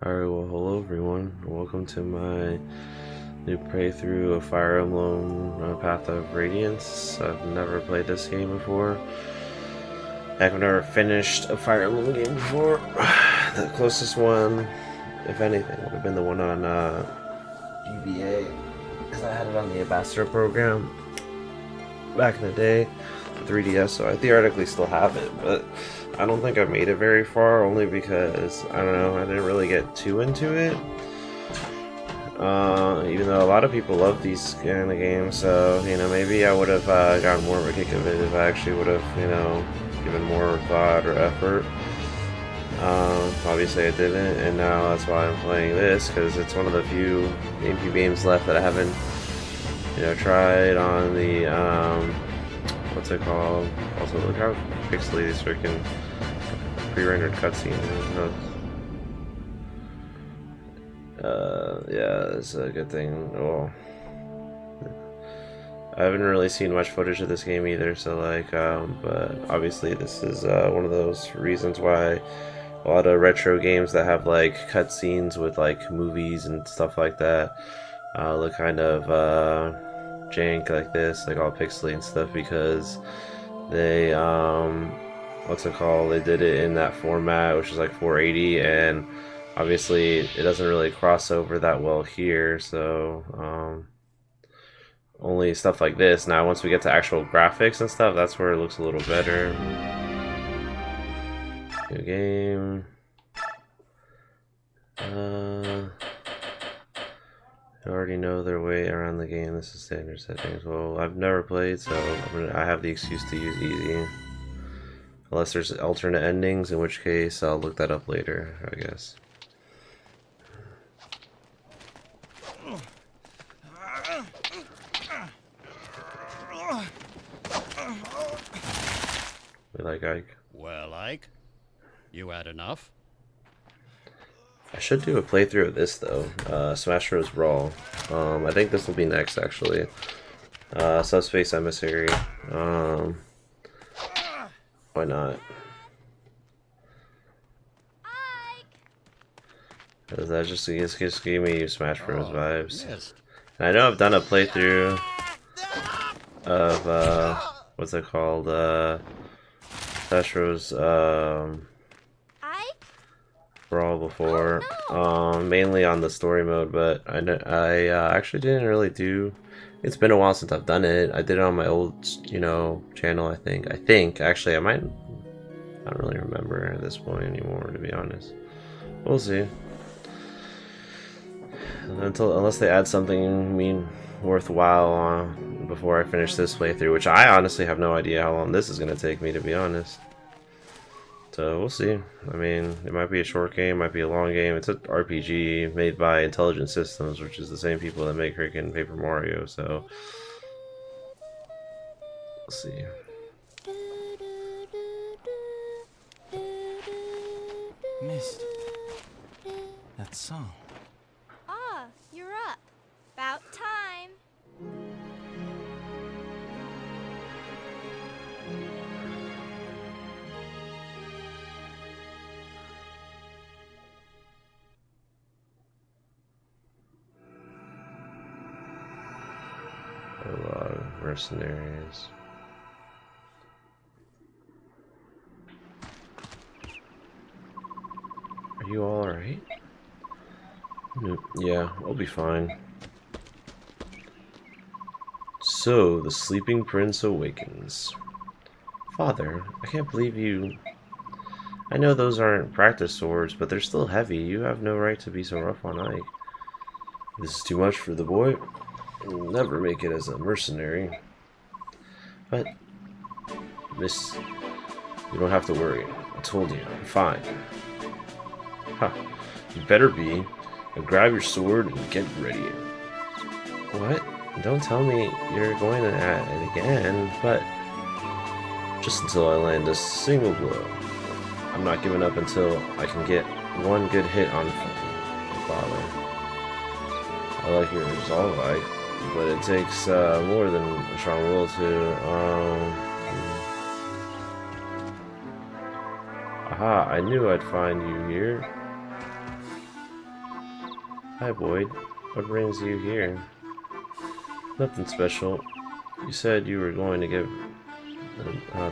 Alright, well, hello everyone. Welcome to my new playthrough of Fire Emblem Path of Radiance. I've never played this game before. Heck, I've never finished a Fire Emblem game before. The closest one, if anything, would have been the one on GBA, because I had it on the Ambassador program back in the day, 3DS, so I theoretically still have it, but I don't think I made it very far, only because, I don't know, I didn't really get too into it. Even though a lot of people love these kind of games, so, you know, maybe I would have gotten more of a kick of it if I actually would have, you know, given more thought or effort. Obviously I didn't, and now that's why I'm playing this, because it's one of the few GameCube games left that I haven't, you know, tried on the, what's it called? Also, look how pixely these freaking pre-rendered cutscene is. Yeah, it's a good thing. Well, I haven't really seen much footage of this game either, so like, but obviously this is one of those reasons why a lot of retro games that have like cutscenes with like movies and stuff like that look kind of jank like this, like all pixely and stuff, because they what's it called, they did it in that format, which is like 480, and obviously it doesn't really cross over that well here, so only stuff like this. Now once we get to actual graphics and stuff, that's where it looks a little better. New game. I already know their way around the game. This is standard settings. Well, I've never played, so I have the excuse to use easy. Unless there's alternate endings, in which case I'll look that up later, I guess. We like Ike. Well, Ike, you had enough? I should do a playthrough of this though. Smash Bros. Brawl. I think this will be next actually. Subspace Emissary. Why not? Because that just gave me Smash Bros. Vibes. Missed. And I know I've done a playthrough of what's it called? Smash Bros. Brawl before, mainly on the story mode, but I actually didn't really do. It's been a while since I've done it. I did it on my old, you know, channel. I think actually I might. I don't really remember at this point anymore, to be honest. We'll see. Unless they add something worthwhile before I finish this playthrough, which I honestly have no idea how long this is gonna take me, to be honest. So we'll see. I mean, it might be a short game, might be a long game. It's an RPG made by Intelligent Systems, which is the same people that make freaking Paper Mario, so we'll see. Missed that song. Ah, you're up. About time. A lot of mercenaries. Are you all alright? Yeah, I'll be fine. So, the sleeping prince awakens. Father, I can't believe you... I know those aren't practice swords, but they're still heavy. You have no right to be so rough on Ike. This is too much for the boy. He'll never make it as a mercenary. But, miss, you don't have to worry. I told you, I'm fine. Ha, you better be. Now grab your sword and get ready. What? Don't tell me you're going at it again, but just until I land a single blow. I'm not giving up until I can get one good hit on Father. I like your resolve, Ike, but it takes more than a strong will to. Aha! I knew I'd find you here. Hi, Boyd. What brings you here? Nothing special. You said you were going to get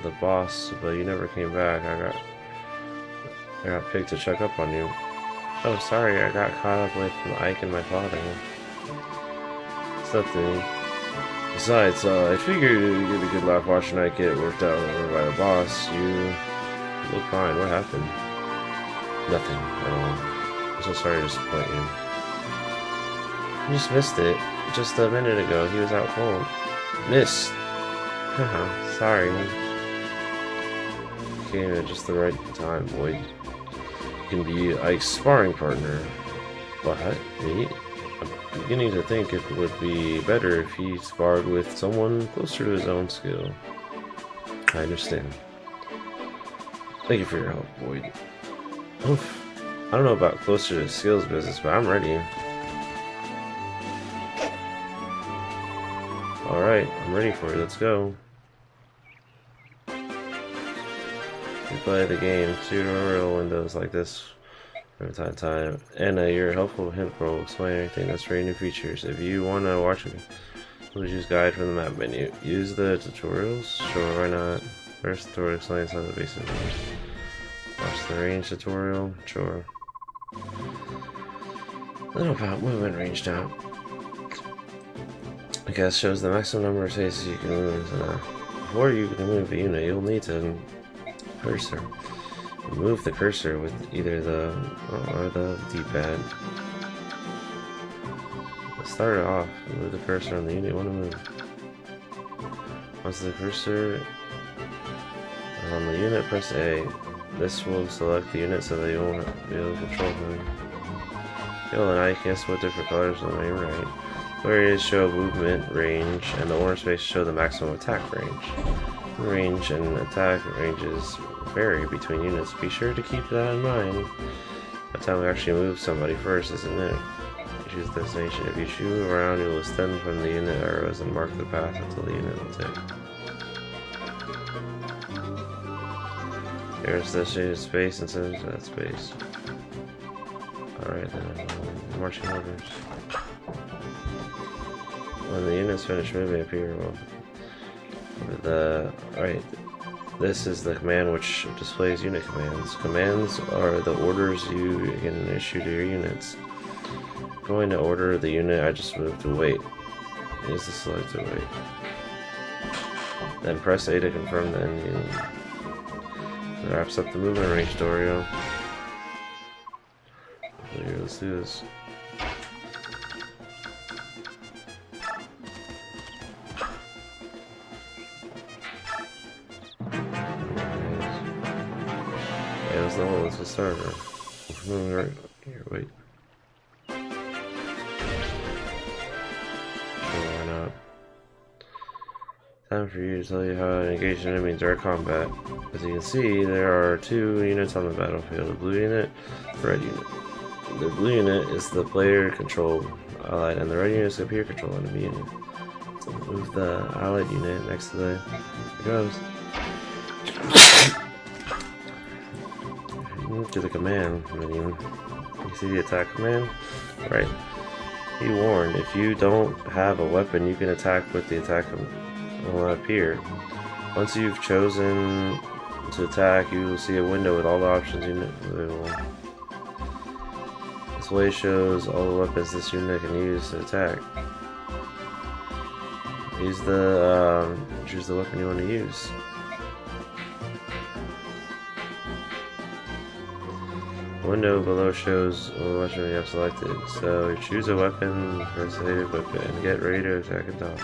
the boss, but you never came back. I got picked to check up on you. Oh, sorry, I got caught up with Ike and my father. It's nothing. Besides, I figured you'd get a good laugh watching Ike get worked out over by the boss. You look fine. What happened? Nothing at all. I'm so sorry to disappoint you. I just missed it. Just a minute ago, he was out cold. Missed. Haha, sorry. Came at just the right time, Boyd. You can be Ike's sparring partner. What? Me? I'm beginning to think it would be better if he sparred with someone closer to his own skill. I understand. Thank you for your help, Boyd. Oof. I don't know about closer to skills business, but I'm ready. Alright, I'm ready for it. Let's go. You play the game. Tutorial windows like this from time to time. And your helpful hint will explain everything. That's for new features. If you want to watch it, please use guide from the map menu. Use the tutorials? Sure, why not? First tutorial explains how the basic moves. Watch the range tutorial? Sure. A little about movement range now. I guess shows the maximum number of spaces you can move. Before you can move a unit, you'll need to cursor. Move the cursor with either the or the D-pad. Let's start it off. Move the cursor on the unit you want to move. Once the cursor on the unit, press A. This will select the unit so that you won't be able to control them. Yellow and I guess what different colors on the right. Areas show movement range, and the orange space show the maximum attack range. Range and attack ranges vary between units. Be sure to keep that in mind. By the time we actually move somebody first, isn't it? You choose the destination. If you shoot around, you will extend from the unit arrows and mark the path until the unit will take. Here's the shaded space and send to that space. Alright then, marching orders. When the units finish moving up here, right, this is the command which displays unit commands. Commands are the orders you can issue to your units. Going to order the unit, I just moved to wait. Use the select to wait. Then press A to confirm the ending. That wraps up the movement range tutorial. Here, let's do this. No, let's just start her. Moving right here, wait. Sure, why not? Time for you to tell you how to engage an enemy in direct combat. As you can see, there are two units on the battlefield, the blue unit, the red unit. The blue unit is the player controlled allied, and the red unit is the peer controlled enemy unit. So move the allied unit next to the... Here goes. To the command menu. You see the attack command? Right. Be warned, if you don't have a weapon, you can attack with the attack will appear. Once you've chosen to attack, you will see a window with all the options unit available. This way shows all the weapons this unit can use to attack. Use the choose the weapon you want to use. The window below shows what weapon you have selected. So you choose a weapon, press A to equip it, and get ready to attack and dodge.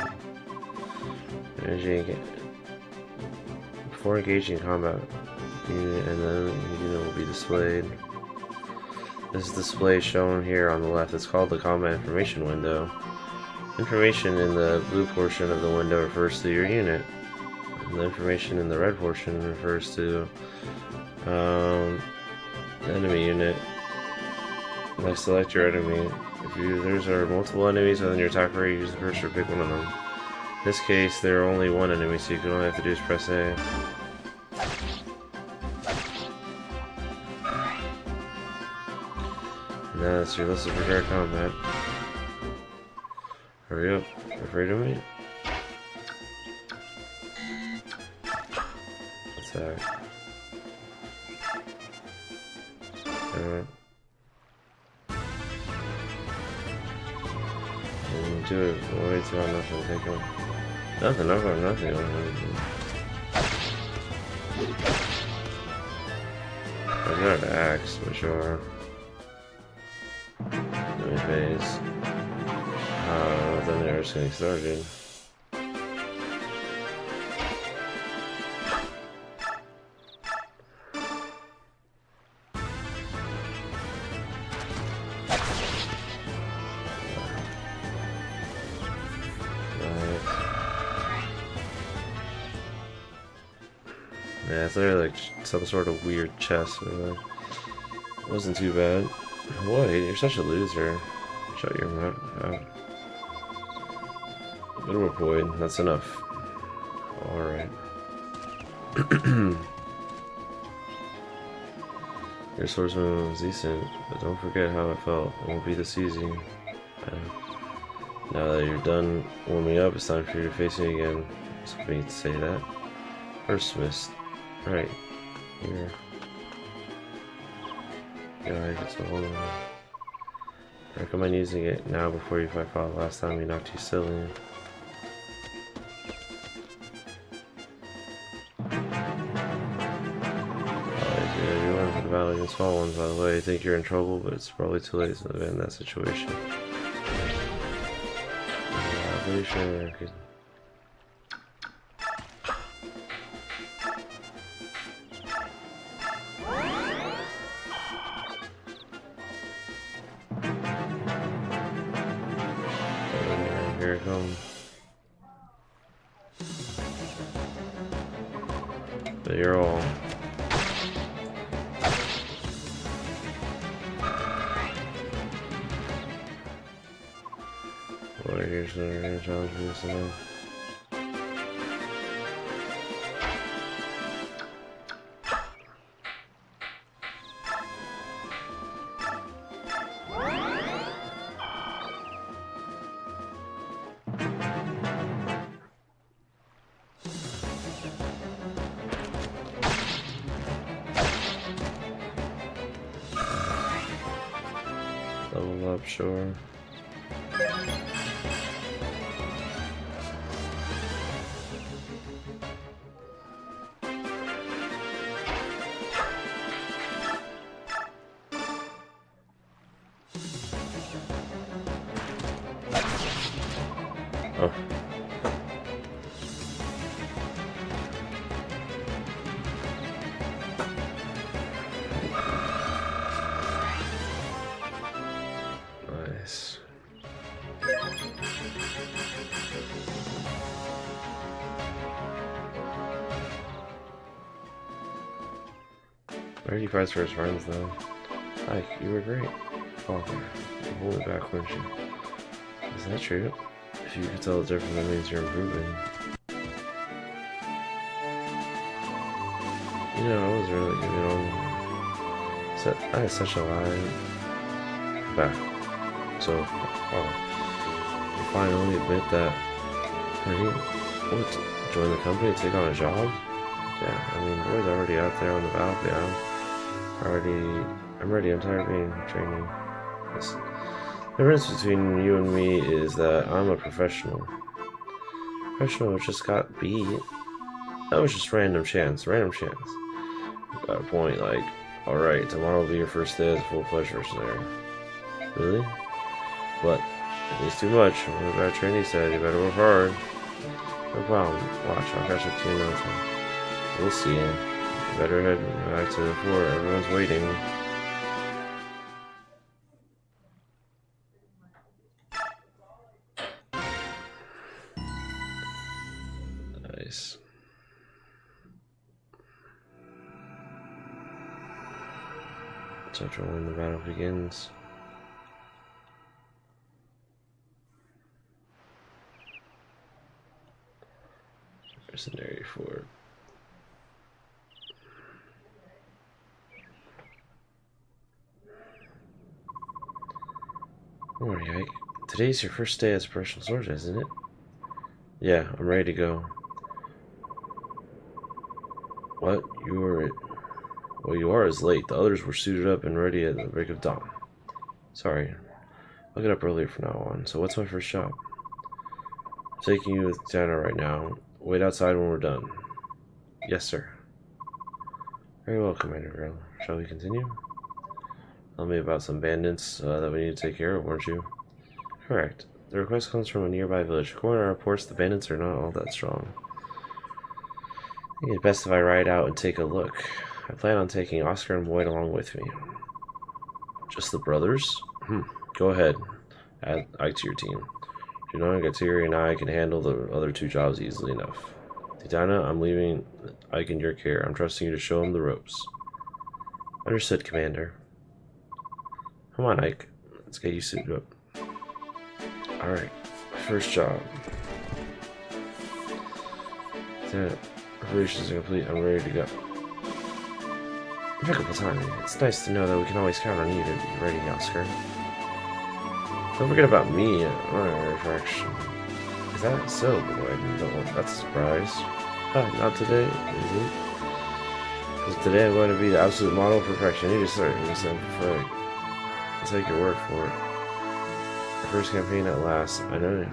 Before engaging combat, unit and then the unit will be displayed. This display shown here on the left. It's called the combat information window. Information in the blue portion of the window refers to your unit. And the information in the red portion refers to enemy unit. Now select your enemy. If there are multiple enemies within your attack area, use the cursor to pick one of them. In this case, there are only one enemy, so you can only have to do is press A. Now that's your list of prepared combat. Hurry up. You're afraid of me? Attack. And do it. Wait till nothing. Take him. Nothing. I've got nothing. I got an axe for sure. Let me phase. Then they're just getting started. Yeah, it's literally like some sort of weird chest. It wasn't too bad. What? You're such a loser. Shut your mouth. Good work, Boyd. That's enough. Alright. Your swordsman was decent, but don't forget how it felt. It won't be this easy. Now that you're done warming up, it's time for you to face me again. So we need to say that. First mist. Right. Here. Yeah, I get so hold on. I recommend using it now before you fight out. Last time we knocked you silly. You're one for the battle against small ones, by the way. You think you're in trouble, but it's probably too late to end that situation. I'm pretty sure I could. Here it comes. But you're all. What are you gonna challenge me this time? Level up, sure. Oh. Nice. Where he fights for his friends, though. Ike, you were great. Father, you hold me back, weren't you? Is that true? If you could tell the difference, that means you're improving. You know, I was really giving on. I had such a lie back. So, wow. You finally admit that. What? Join the company to take on a job? Yeah, I mean, Boyd's already out there on the battlefield. I'm ready. I'm tired of being training. The difference between you and me is that I'm a professional. Professional just got beat. That was just random chance. Got a point, like, alright, tomorrow will be your first day as a full-fledged mercenary. Really? But, it is too much. What about training said? You better work hard. No problem. Watch, I'll catch up to you in no time. We'll see. You better head back to the fort. Everyone's waiting. Nice. Chapter 1, the battle begins. Mercenary fort. Don't worry, Ike. Today's your first day as a professional soldier, isn't it? Yeah, I'm ready to go. What? Well, you are as late. The others were suited up and ready at the break of dawn. Sorry. I'll get up earlier from now on. So what's my first job? I'm taking you with Dana right now. Wait outside when we're done. Yes, sir. Very well, Commander Girl. Shall we continue? Tell me about some bandits that we need to take care of, weren't you? Correct. The request comes from a nearby village. According to our reports, the bandits are not all that strong. I think it's best if I ride out and take a look. I plan on taking Oscar and Boyd along with me. Just the brothers? Go ahead. Add Ike to your team. Junona, Gatiri, and I can handle the other two jobs easily enough. Titana, I'm leaving Ike in your care. I'm trusting you to show him the ropes. Understood, Commander. Come on, Ike. Let's get you suited up. Alright. First job. Preparations are complete. I'm ready to go. Impeccable timing. It's nice to know that we can always count on you to be ready, Oscar. Don't forget about me. Refraction. Is that so, boy? That's a surprise. Not today, maybe. Because today I'm going to be the absolute model of perfection. You just start perfect. I'll take your word for it. The first campaign at last. I know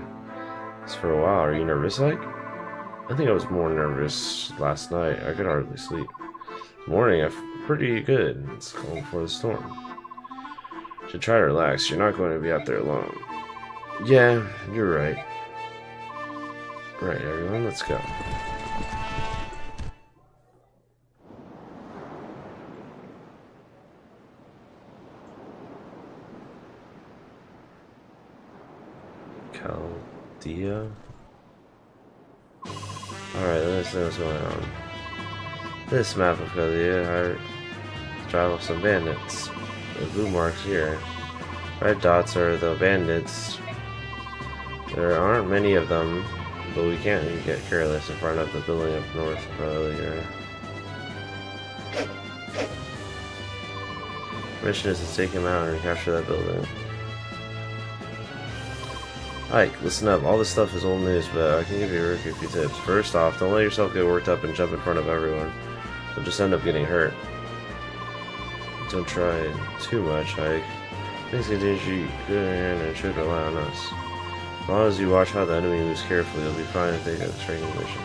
it's for a while. Are you nervous, Ike? I think I was more nervous last night. I could hardly sleep. This morning, I feel pretty good. It's going before the storm. You should try to relax. You're not going to be out there alone. Yeah, you're right. Right, everyone, let's go. Chaldea? Alright, let's see what's going on. This map of Chaldea, I drive off some bandits. The blue marks here. Red dots are the bandits. There aren't many of them, but we can't get careless in front of the building up north earlier. Mission is to take him out and recapture that building. Ike, listen up. All this stuff is old news, but I can give you a few tips. First off, don't let yourself get worked up and jump in front of everyone. You'll just end up getting hurt. Don't try too much, Ike. Things can danger good and should rely on us. As long as you watch how the enemy moves carefully, you'll be fine if they get a training mission.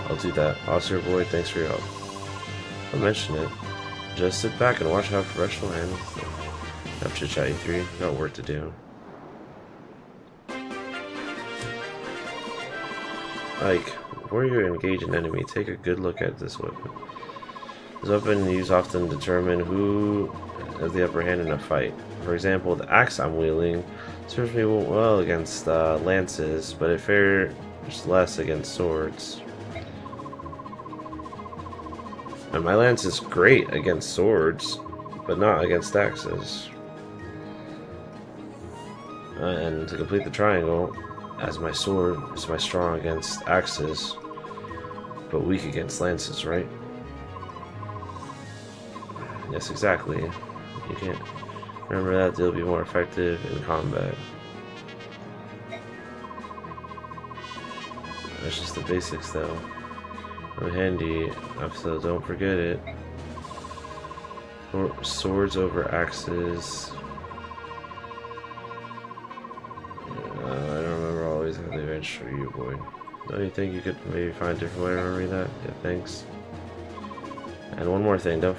I'll do that. Officer Boyd, thanks for your help. Don't mention it. Just sit back and watch how professional handles it. Enough chit-chat, you three. Got work to do. Ike, before you engage an enemy, take a good look at this weapon. This weapon is often determine who has the upper hand in a fight. For example, the axe I'm wielding serves me well against lances, but it fares less against swords. And my lance is great against swords, but not against axes. And to complete the triangle, as my sword is my strong against axes, but weak against lances, right? Yes, exactly. You can't remember that they'll be more effective in combat. That's just the basics, though. I'm handy, so don't forget it. Swords over axes. I don't remember always how they advantage for you, boy. Don't you think you could maybe find a different way to remember that? Yeah, thanks. And one more thing, don't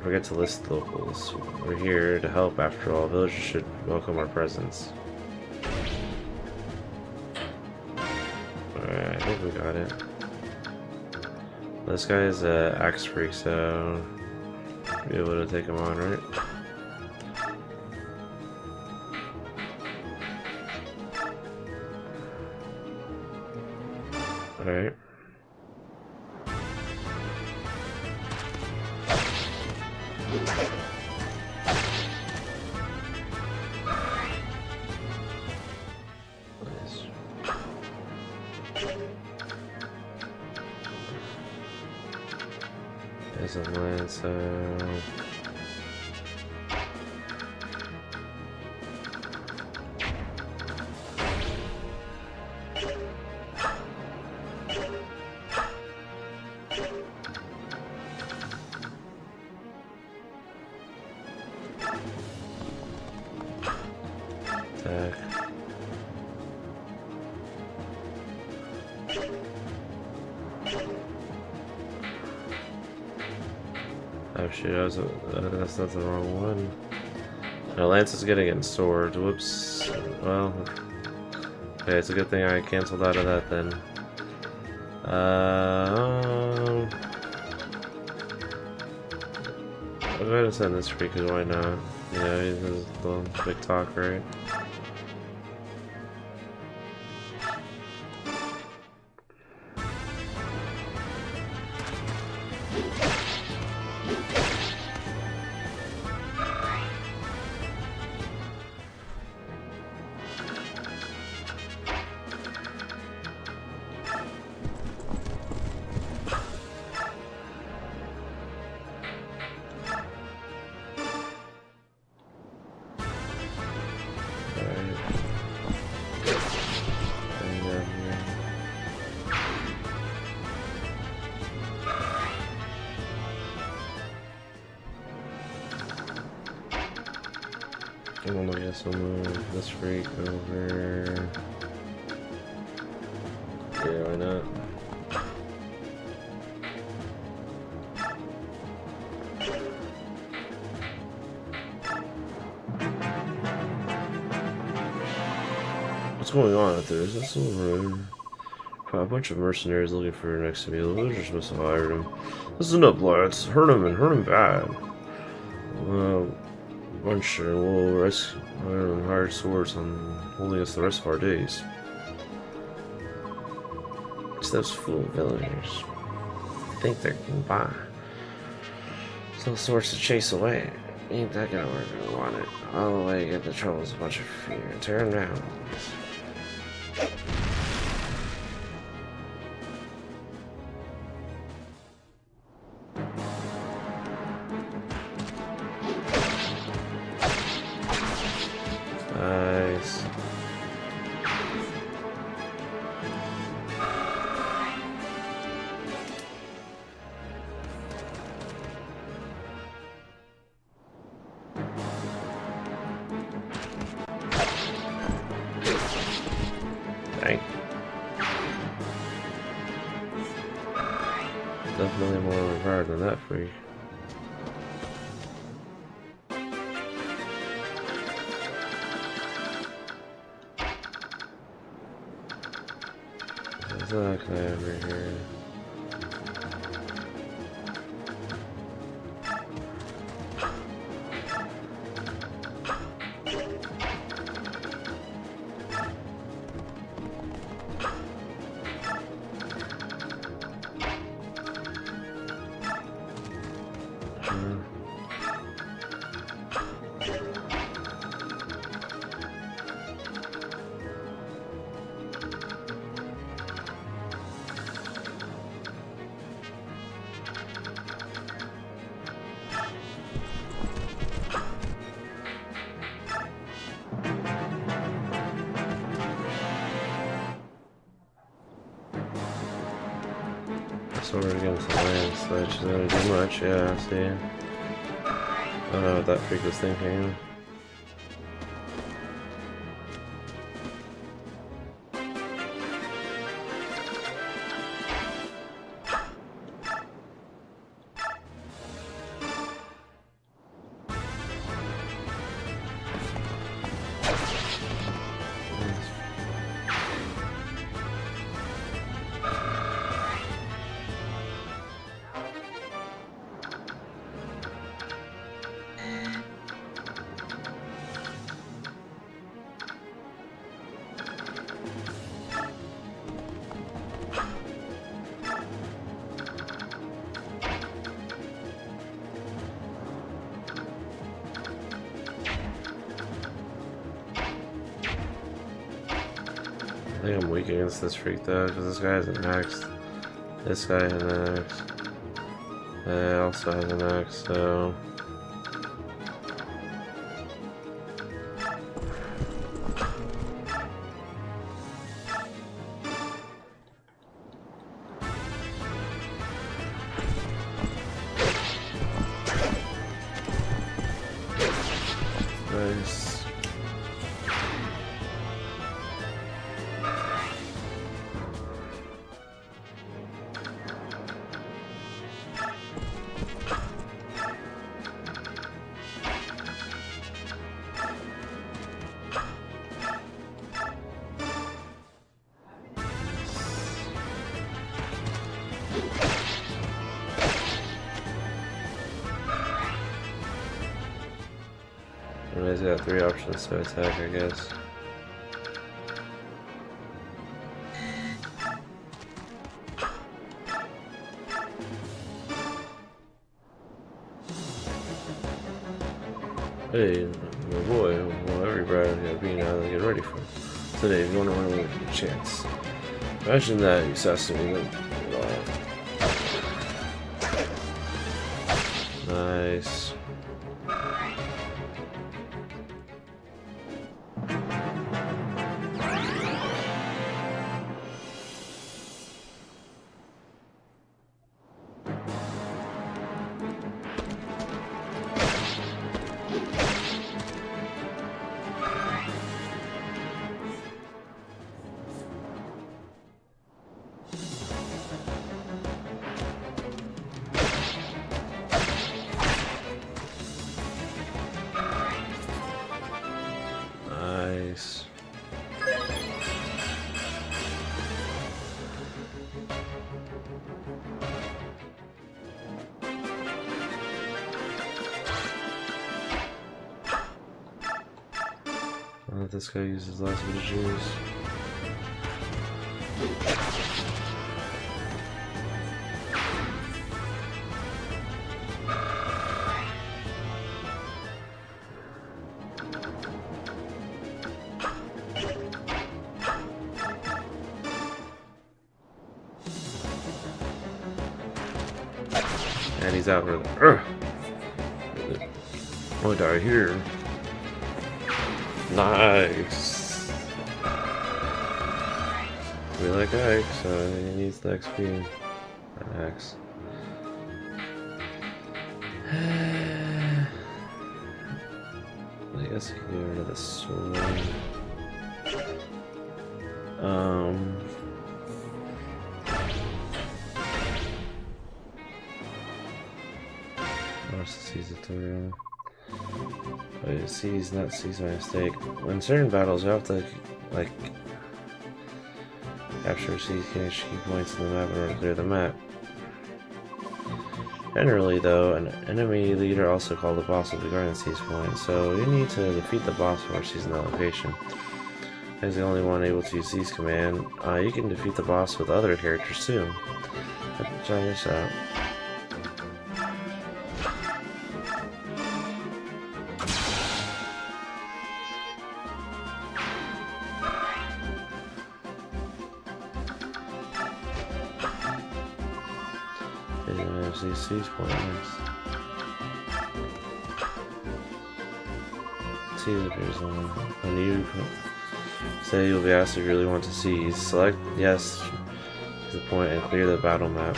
forget to list locals. We're here to help after all. Villagers should welcome our presence. Alright, I think we got it. This guy is an axe freak, so we'll be able to take him on, right? Alright. There's a lance. attack. Oh shit, that's not the wrong one. No, Lance is getting in sword. Whoops. Well, okay, it's a good thing I canceled out of that then. I'll go ahead and send this free because why not? You know, he's a little big talk, right? I guess I'll move this freak over. Yeah, why not? What's going on out there? Is this some a bunch of mercenaries looking for next to me? The losers must have hired him. Listen up, lads. Hurt him and hurt him bad. Bunch will rescue hired swords on holding us the rest of our days. It's those fool villagers. Think they can buy some swords to chase away. Ain't that gonna work? I want it. All the way get the trolls a bunch of fear. Tear them down. Nice. Dang. Definitely more regard than that freak. Exactly over here. Sword against the Lance, so it doesn't do much, yeah, I see. I don't know what that freak was thinking. I think I'm weak against this freak though, because this guy has an axe. This guy has an axe. It also has an axe, so... Nice. And he's got 3 options to attack, I guess. Hey, my boy, well, everybody got being out to get ready for today. If you want to run away with your chance. Imagine that, you assassinate. Nice. Nice. I'll let this guy use his last bit of juice. And he's out for the. Oh, die here. Nice. We like Ike, so he needs the XP. Axe. I guess he can get rid of the sword. Sees tutorial. Oh, sees my mistake. When certain battles, you have to like capture key points in the map in order to clear the map. Generally, though, an enemy leader, also called the boss, will be guarding these points, so you need to defeat the boss before seizing the location. As the only one able to use C's command, you can defeat the boss with other characters too. Try this out. C's points. C's appears on when you say you'll be asked if you really want to seize. Select yes to the point and clear the battle map.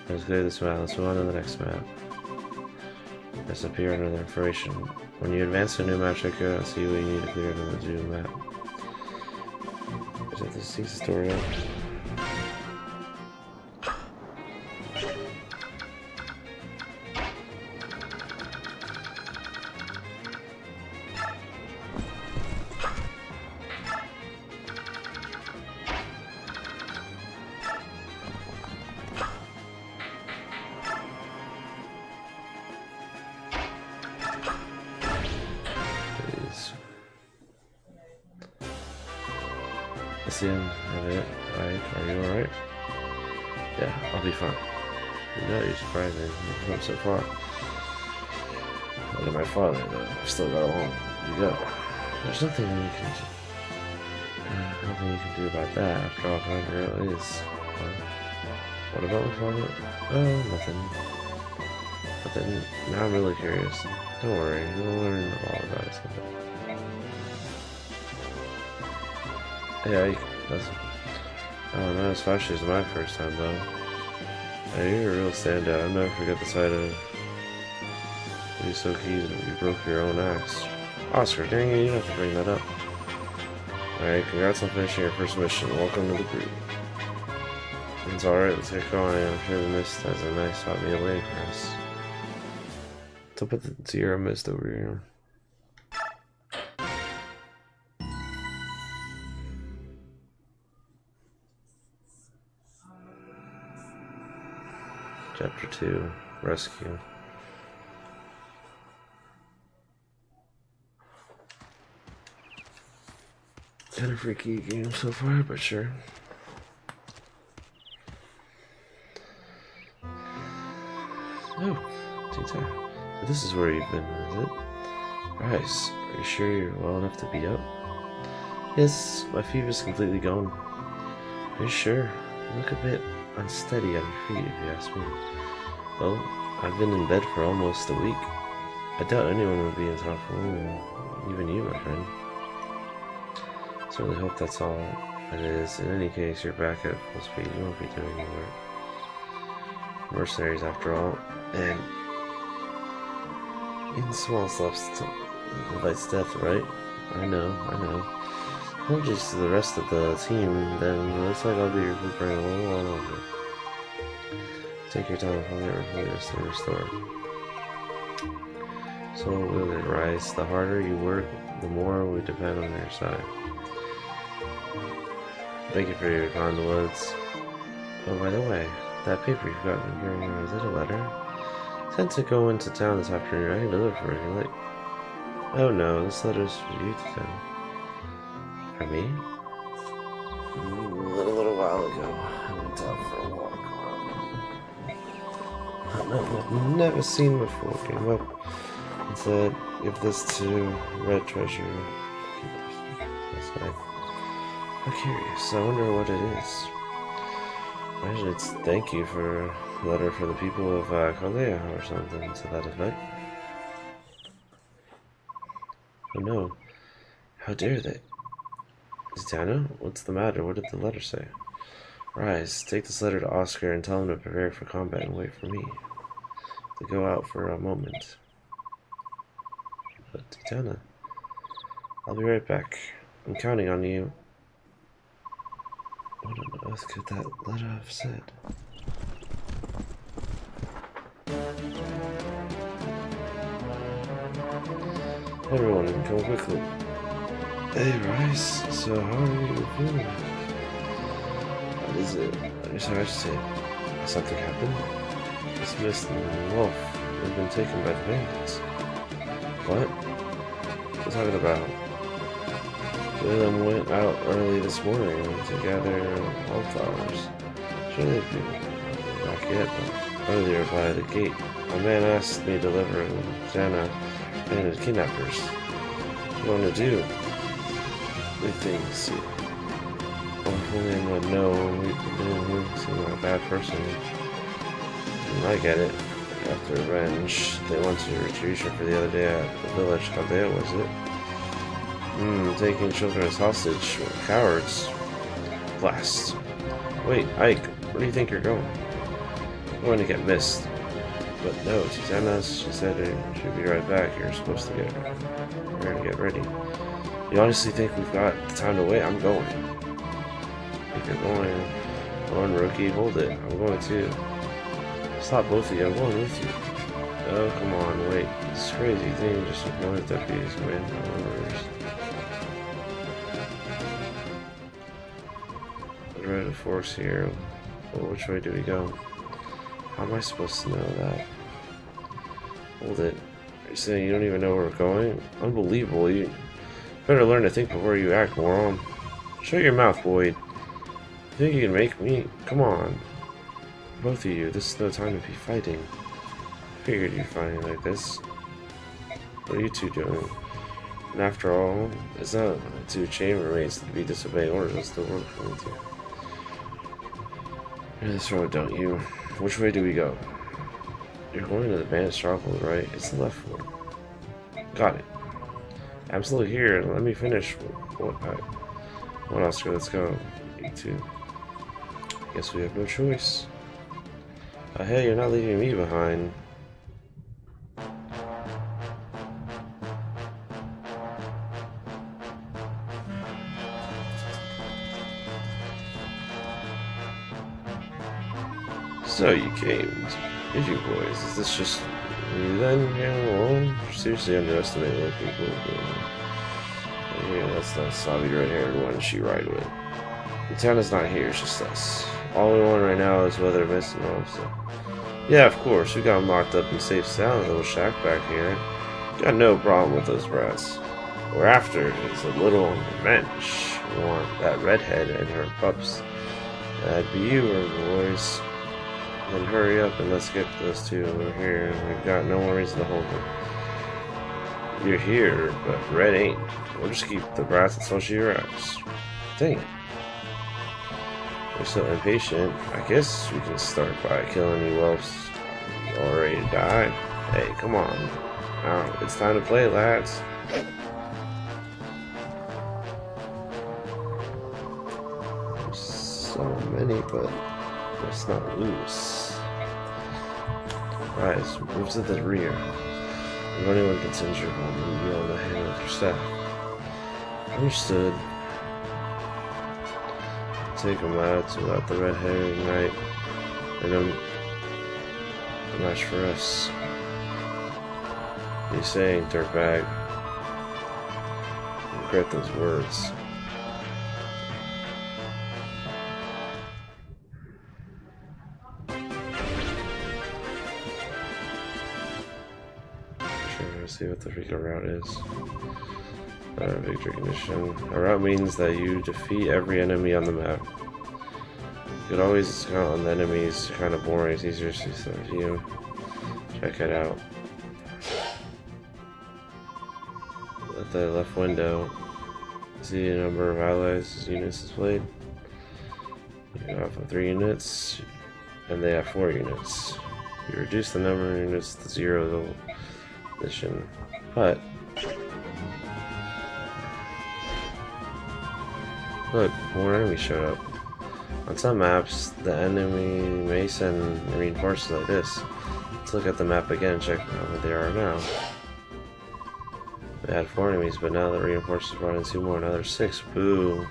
Let's clear this map. Let's move on to the next map. Let's appear under the information. When you advance to a new map, check out and see what you need to clear from the new map. Is that the C's tutorial? That's the end of it. Are you alright? Yeah, I'll be fine. You know, you're surprising. You've come so far. Look at my father, though. I've still got a long to go. There's nothing you can do about that. After all, Conqueror is. What about my father? Oh, nothing. But then, now I'm really curious. Don't worry, you'll learn all about it someday. Yeah, that's. Oh, not as flashy as my first time, though. Hey, you're a real standout. I'll never forget the sight of you so keen that you broke your own axe. Oscar, dang it, you don't have to bring that up. Alright, congrats on finishing your first mission. Welcome to the group. It's alright, let's get going. I'm sure the mist has a nice hot meal waiting for us. So put the Sierra Mist over here. Chapter 2, Rescue. Kind of freaky game so far, but sure. Oh, tea time. This is where you've been, is it? Rise, are you sure you're well enough to be up? Yes, my fever's completely gone. Are you sure? You look a bit unsteady on your feet, if you ask me. Well, I've been in bed for almost a week. I doubt anyone would be in top form, even you, my friend. Certainly hope that's all it is. In any case, you're back at full speed. You won't be doing any work. Mercenaries, after all, and in small steps invites death, right? I know. Apologies to the rest of the team, then it looks like I'll be recuperating a little while longer. Take your time, I'll get fully rested and restored. So will it rise? The harder you work, the more we depend on your side. Thank you for your kind words. Oh, by the way, that paper you've got me carrying around, is it a letter? Sent to go into town this afternoon. I can deliver for it if you like. Oh no, this letter's for you to send. For me? A little while ago, I went out for a walk. I've never seen before. Came up and said, "Give this to Red Treasure." Last night. I'm curious. I wonder what it is. Imagine it's thank you for a letter for the people of Kalea or something to that effect. Oh no. How dare they? Zatanna, what's the matter? What did the letter say? Rise, take this letter to Oscar and tell him to prepare for combat and wait for me. To go out for a moment. But Zatanna, I'll be right back. I'm counting on you. What on earth could that letter have said? Everyone, come quickly. Hey, Rice. So, how are you feeling? What is it? You're so agitated. Something happened? This Mist and Wolf have been taken by the bandits. What? What are you talking about? Two of them went out early this morning to gather wildflowers. Surely they'd be back yet, but earlier by the gate, a man asked me to deliver Zatanna and his kidnappers. What do you want to do? They think, see. Well, if only anyone would know we seem like a bad person. I get it. After revenge, they wanted retribution for the other day at the village. How there was it? Taking children as hostage. Cowards. Blast. Wait, Ike, where do you think you're going? I'm going to get missed. But no, Zatanna, she said she'll be right back. You're supposed to get ready. You honestly think we've got the time to wait? I'm going. If you're going, on rookie, hold it. I'm going too. Stop, both of you. I'm going with you. Oh, come on, wait. This is crazy thing. Just ignore the deputies, man. Right of force here. Well, which way do we go? How am I supposed to know that? Hold it. Are you saying you don't even know where we're going? Unbelievable. You better learn to think before you act, moron. Shut your mouth, Boyd. You think you can make me? Come on. Both of you, this is no time to be fighting. I figured you'd find like this. What are you two doing? And after all, it's not two chambermaids to be disobeying orders. It's the work for me too. This road, don't you? Which way do we go? You're going to the bandit stronghold, right? It's the left one. Got it. I'm still here. Let me finish. What, Oscar? Let's go. You too. Guess we have no choice. Hey, you're not leaving me behind. So you came, did you boys? Is this just you then here alone? Seriously underestimate what people do. Yeah, that's that snobby red-haired one she ride with. Zatanna's not here, it's just us. All we want right now is whether Miss and all, so. Yeah, of course, we got them locked up in safe sound, little shack back here. Got no problem with those brats. we're after is a little revenge. We want that redhead and her pups. That'd be you, or boys. Then hurry up and let's get those two over here. We've got no more reason to hold them. You're here, but Red ain't. We'll just keep the brats until she arrives. Dang it. You're so impatient. I guess we can start by killing you whelps already to die. Hey, come on. Now, it's time to play, lads. There's so many, but let's not lose. Rise, move to the rear. If anyone gets injured, we'll be on the hand with your staff. Understood. Take them out to let the red hair ignite. And then a match for us. What are you saying, dirtbag? Regret those words. See what the freaking route is. Victory condition. A route means that you defeat every enemy on the map. You could always count on the enemies. Kind of boring. It's easier to see some of you. Check it out. At the left window, see the number of allies units displayed. You have 3 units, and they have 4 units. You reduce the number of units to 0. Mission, but look, more enemies showed up. On some maps, the enemy may send reinforcements like this. Let's look at the map again and check how many there are now. We had 4 enemies, but now the reinforcements brought in 2 more. Now there's 6. Boo!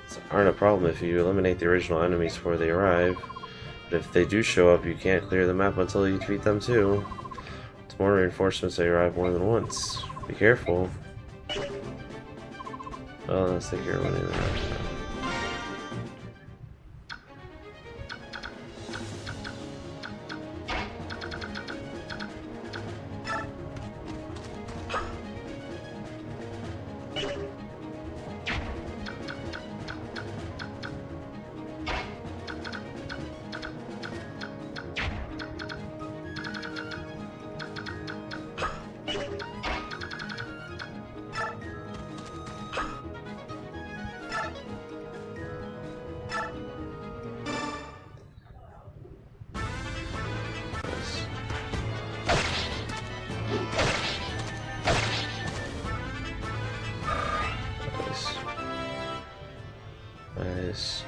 These aren't a problem if you eliminate the original enemies before they arrive. But if they do show up, you can't clear the map until you defeat them too. More reinforcements, they arrive more than once. Be careful. Oh, let's take care of one of them. Nice.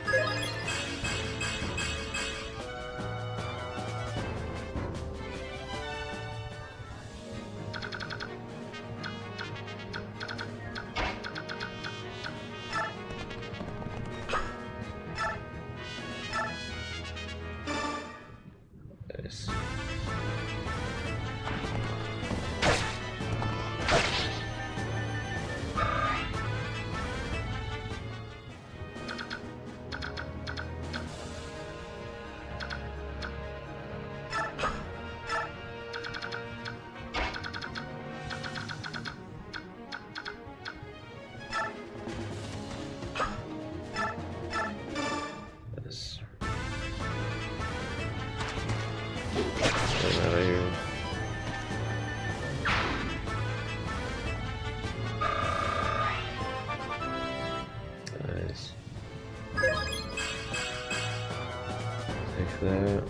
Nice. Get out of here. Nice. Take that.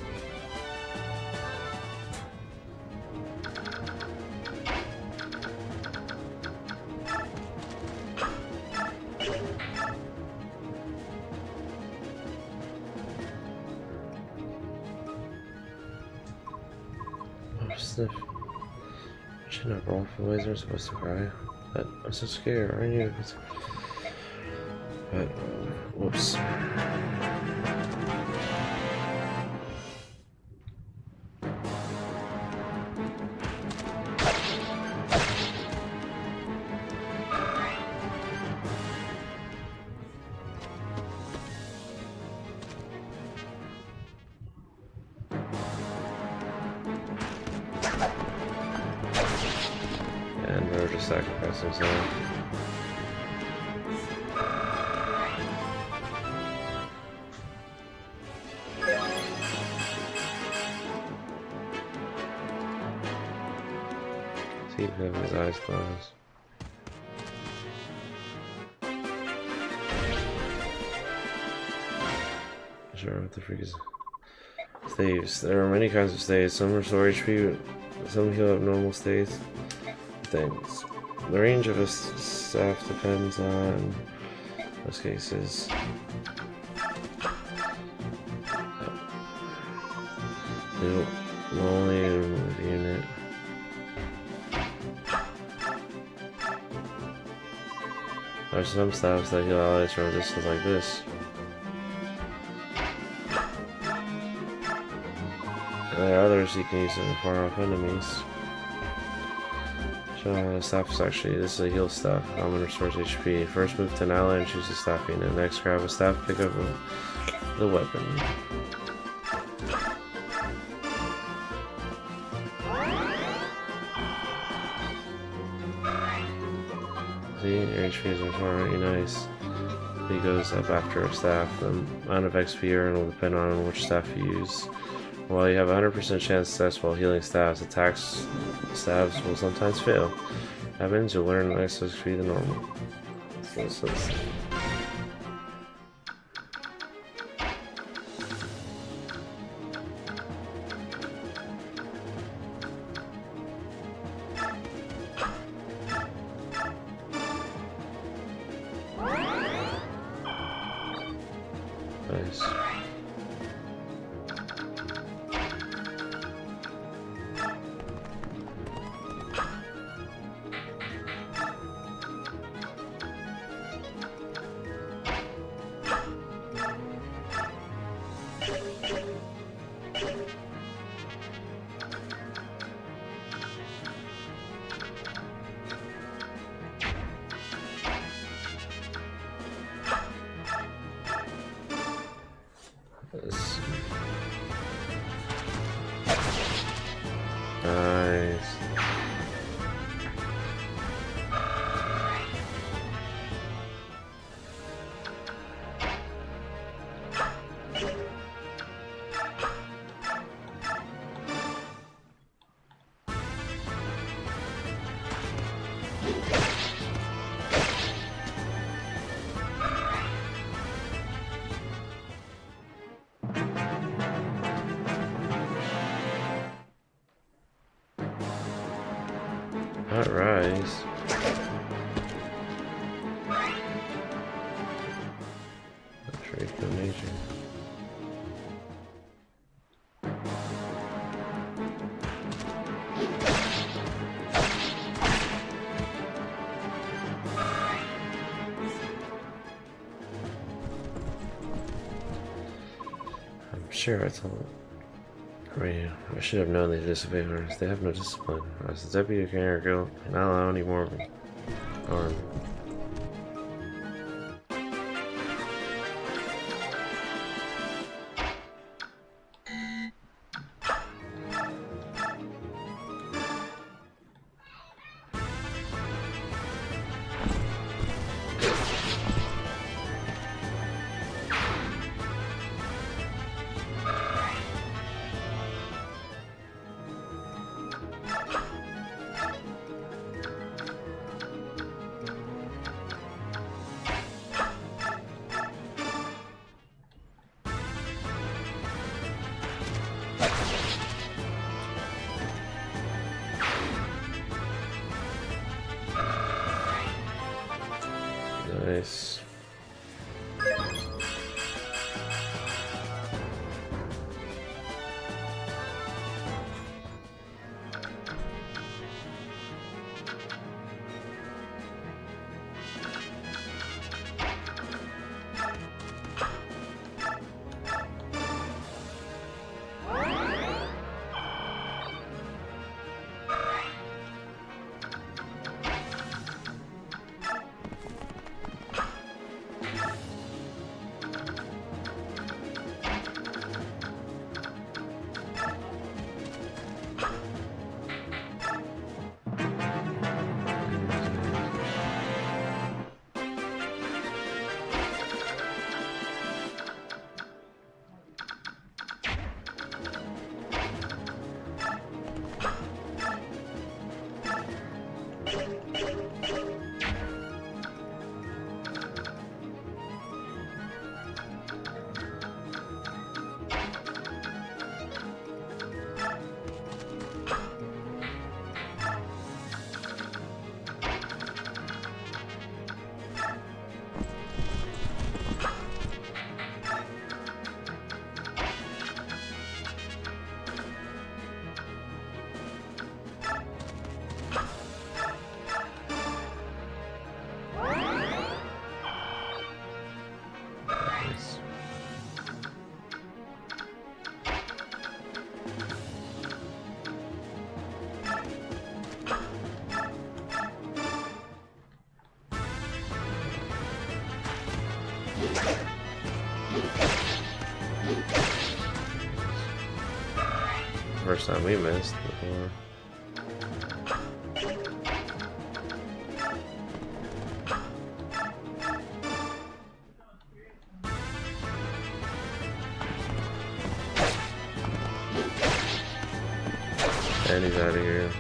Sniff. Should not roll for ways are supposed to cry. But I'm so scared, aren't you? But whoops. And or just sacrifice himself. See if he has his eyes closed. Sure, what the freak is staves? There are many kinds of staves. Some restore HP, some heal up normal states. Things. The range of a staff depends on most cases. Nope. Only remove unit. There are some staffs that heal allies from a distance like this. There are others you can use in far off enemies. Staff is actually, this is a heal staff. Common restores HP. First move to an ally and choose a staff unit. Next grab a staff, pick up the weapon. See, your HP is already nice. He goes up after a staff. The amount of XP you earn will depend on which staff you use. While you have a 100% chance success while healing staffs, attacks staffs will sometimes fail. That means you'll learn less XP than normal. So nice. Nice. Not rise. Trade donation. I'm sure I told I should have known these disobeyers. They have no discipline. As the deputy commander guild, I cannot allow any more of them. Arm. Nice. first time we missed before. And he's out of here.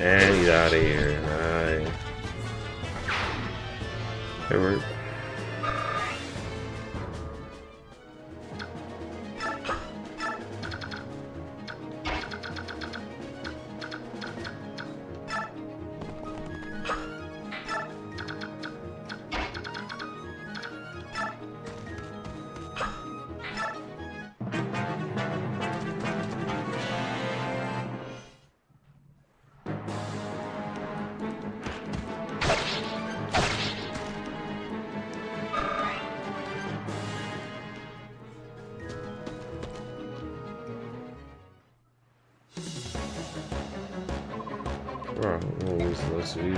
And he's out of here. Nice. Hey, we're... Bro, we'll lose the rest of you.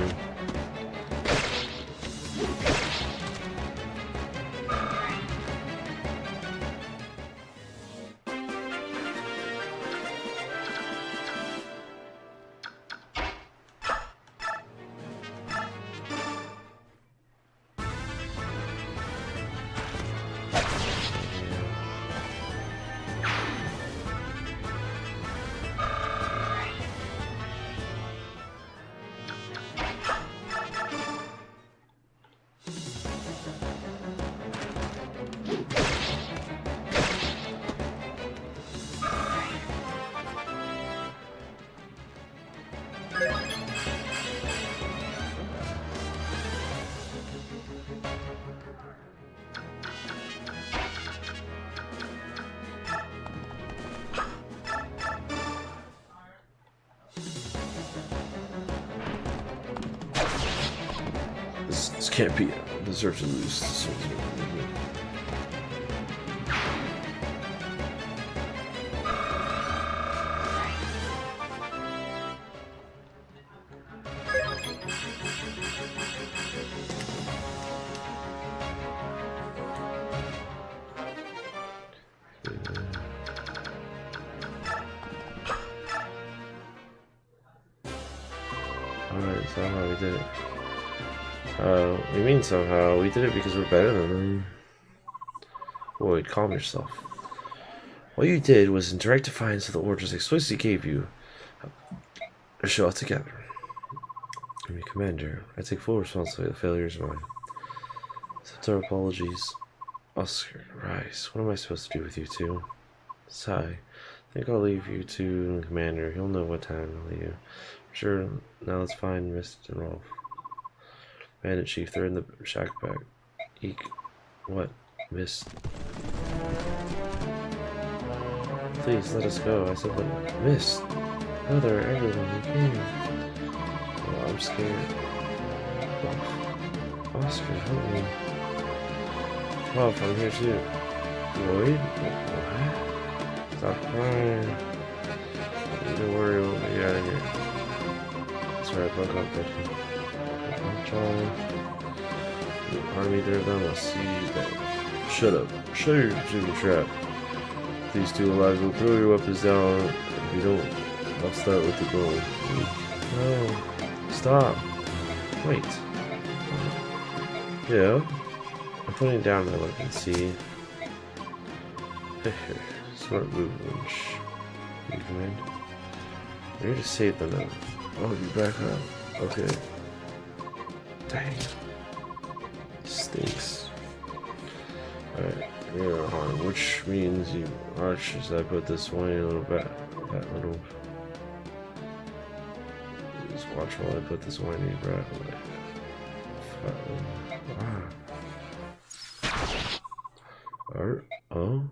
This can't be. I deserve to lose. This Alright, somehow we did it. What do you mean somehow? We did it because we're better than them. Boyd, calm yourself. What you did was in direct defiance of the orders explicitly gave you a show all together. I'm your commander. I take full responsibility. The failure is mine. Accept our apologies. Oscar, Rice, what am I supposed to do with you two? Sigh. I think I'll leave you to Commander. He'll know what time to leave. Sure, now let's find Mist and Rolf. Bandit Chief, they're in the shack back. Eek. What? Mist. Please, let us go. I said, but Mist. Brother, everyone, you came. Oh, I'm scared. Rolf. Oscar, help me. Rolf, I'm here too. Lloyd? What? Stop crying. Don't worry, we'll be out of here. That's right, buck up, buddy. I'm trying. Army, there them, I'll see you then. Shut up. Shut your chicken trap. These two alive will throw your weapons down. If you don't, I'll start with the goal. No. Stop. Wait. Yeah. I'm putting down my weapon, see? Smart move, Lynch. You command? I need to save them now. I'll be back up. Okay. Dang. Stinks. Alright, you're on, which means you arch as I put this whiny little that little. Just watch while I put this whiny brat away. Oh?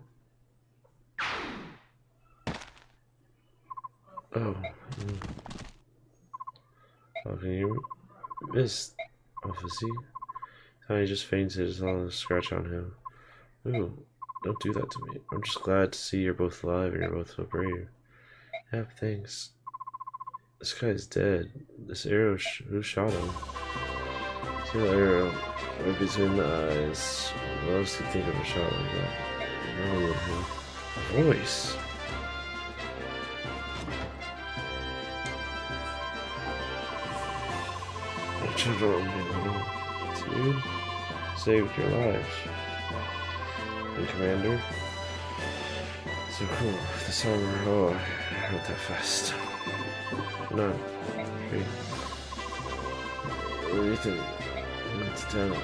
Oh. How can you miss Officy? Tiny just fainted as all the scratch on him. Ooh, don't do that to me. I'm just glad to see you're both alive and you're both so brave. Yeah, thanks. This guy's dead. This arrow, who shot him? See the arrow right between the eyes. What else do you think of a shot like that? No one would have a voice. Dude, saved your lives. And Commander? So cool. This armor, oh, I wrote that fast. No. Hey. What do you think? It's down.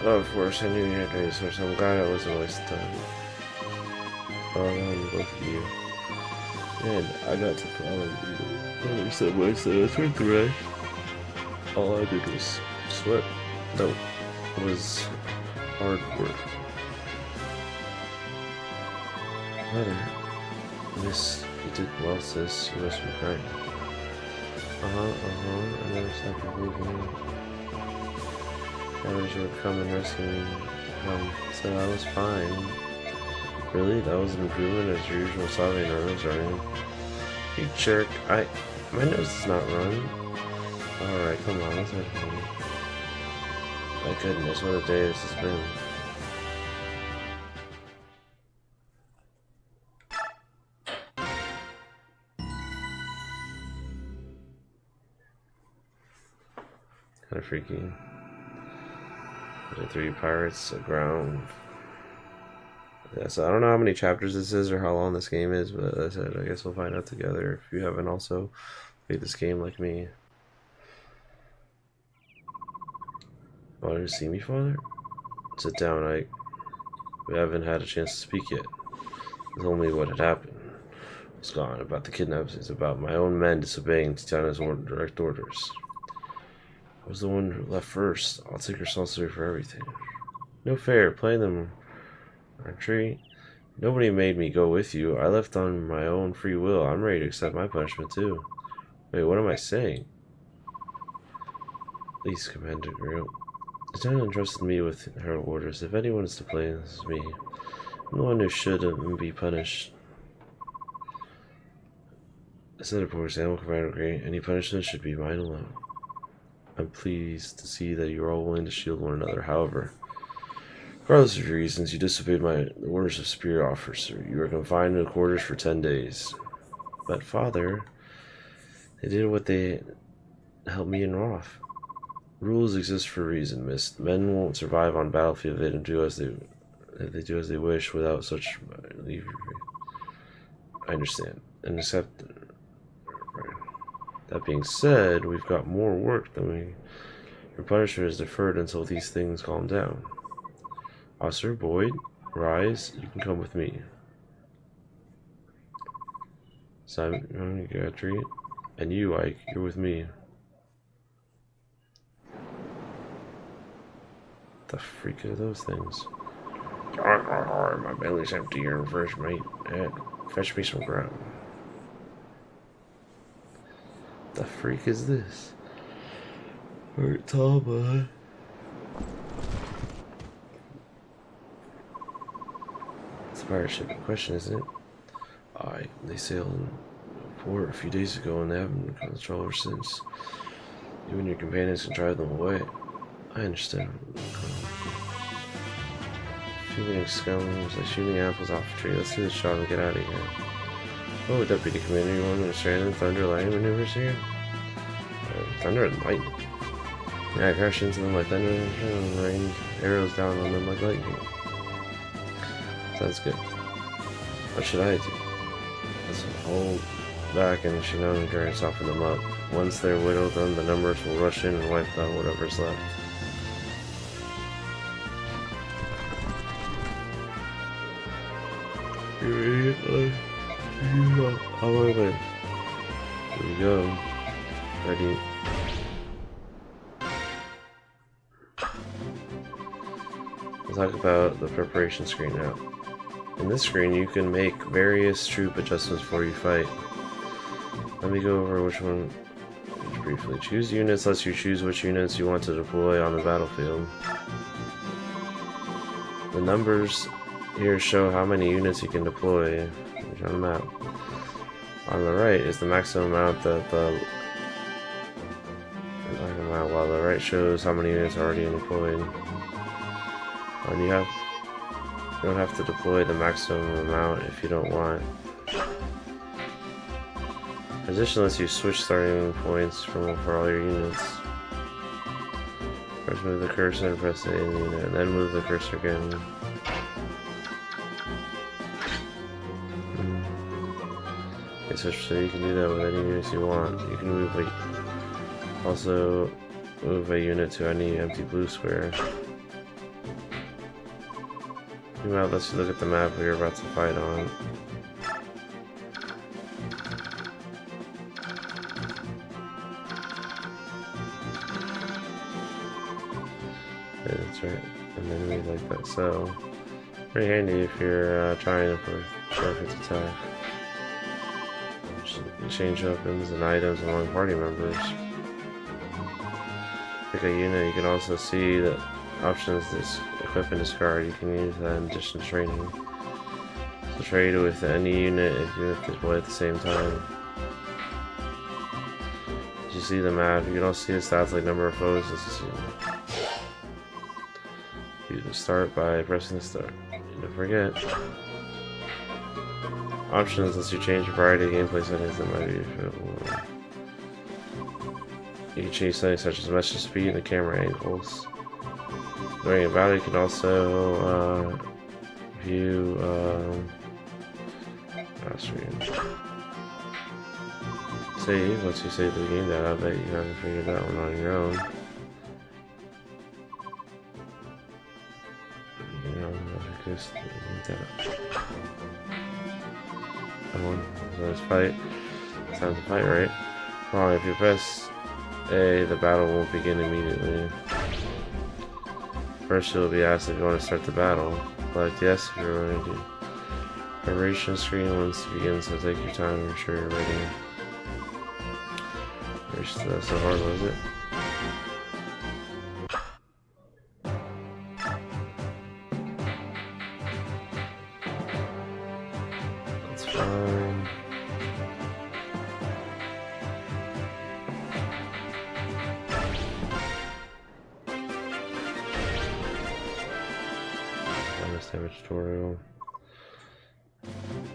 Oh, of course, I knew you had resources. I'm glad I wasn't wasting time. Oh, both of you. And I got to follow you. Oh, you said what I said. I turned the right. All I did was sweat. No, it was hard work. Mother, Miss, you did well, sis. You must be crying. I never stopped believing you. I wish you would come and rescue me. So I was fine. Really? That was an improvement as your usual sobbing nose running. You jerk. My nose does not run. Alright, come on, let's have fun. My goodness, what a day this has been. Kinda freaky. The 3 pirates aground. Yeah, so I don't know how many chapters this is or how long this game is, but as I said, I guess we'll find out together if you haven't also played this game like me. Want to see me, Father? Sit down, Ike. We haven't had a chance to speak yet. It's only what had happened. It's gone about the kidnappings. It's about my own men disobeying Titana's direct orders. I was the one who left first. I'll take responsibility for everything. No fair, playing them archery. Nobody made me go with you. I left on my own free will. I'm ready to accept my punishment too. Wait, what am I saying? Please, Commander Grill. Titana entrusted me with her orders. If anyone is to blame, this is me. I'm the one who should be punished. I said, of course, Animal Commander Grey. Any punishment should be mine alone. I'm pleased to see that you are all willing to shield one another. However, regardless of your reasons, you disobeyed the orders of Superior Officer. You are confined in quarters for 10 days. But, Father, they did what they helped me and Roth. Rules exist for a reason, Miss. Men won't survive on battlefield if they do as they wish without such leave. I understand and accept. That being said, we've got more work than we. Your punishment is deferred until these things calm down. Officer Boyd, rise. You can come with me. Simon, Guthrie, and you, Ike, you're with me. The freak are those things? My belly's empty. You're in first, mate. Fetch me some grub. The freak is this? Alright, Tama. It's a pirate ship in question, isn't it? They sailed in port a few days ago and they haven't been control ever since. You and your companions can drive them away. I understand. Shooting scoundrels, like shooting apples off a tree. Let's do the shot and get out of here. Oh, Deputy Commander, you want to strand in thunder lightning maneuvers here? Thunder and lightning. Yeah, I crash into them like thunder and rain arrows down on them like lightning. Sounds good. What should I do? Let's hold back and Shinoni try to soften them up. Once they're whittled done, the numbers will rush in and wipe out whatever's left. You idiot. On my way. Here we go. Ready. We'll talk about the preparation screen now. In this screen, you can make various troop adjustments before you fight. Let me go over which one briefly. Choose units lets you choose which units you want to deploy on the battlefield. The numbers here show how many units you can deploy on the map. On the right is the maximum amount that while the right shows how many units are already deployed. And you don't have to deploy the maximum amount if you don't want. Position lets you switch starting points for all your units. First move the cursor and press A unit, and then move the cursor again. Okay, so you can do that with any units you want. You can also move a unit to any empty blue square. Zoom out lets you look at the map you're about to fight on. Yeah, that's right. And then we like that. So, pretty handy if you're trying for perfect attack. Exchange weapons and items among party members. Pick a unit. You can also see the options this equip and discard. You can use that in addition to trading. So trade with any unit if you deploy at the same time. As you see the map, you can also see the stats like number of foes. You can start by pressing the start. Don't forget. Options lets you change a variety of gameplay settings that might be available. You can change settings such as message speed and the camera angles. During a battle, you can also view save. Once you save the game data, I bet you haven't figured that one on your own. So let's fight. It's time to fight, right? Well, if you press A, the battle won't begin immediately. First, you'll be asked if you want to start the battle. Select yes if you're ready. Preparation screen once it begins, so take your time to ensure you're ready. That's so hard, was it? That's fine. Bonus damage tutorial.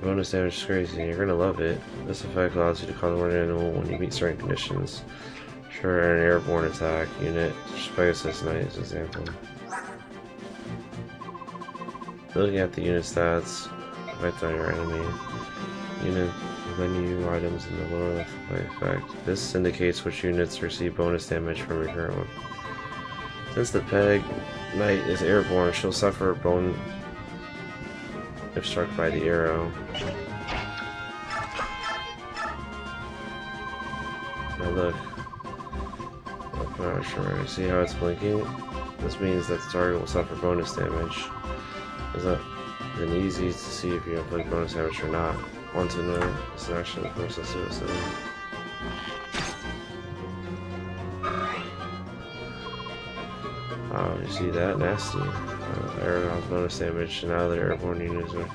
Bonus damage is crazy. You're gonna love it. This effect allows you to call one animal when you meet certain conditions. Sure, an airborne attack unit. Just Pegasus Knight as an example. Looking at the unit stats, effect on your enemy. Unit menu items in the lower left by effect. This indicates which units receive bonus damage from your current one. Since the Peg Knight is airborne, she'll suffer bone if struck by the arrow. Now look. I'm not sure. See how it's blinking? This means that the target will suffer bonus damage. Is that then easy to see if you inflict bonus damage or not? Want to know this action? Of course, let's do it. So. Oh, you see that? Nasty. Aragon's bonus damage, and now they're airborne units or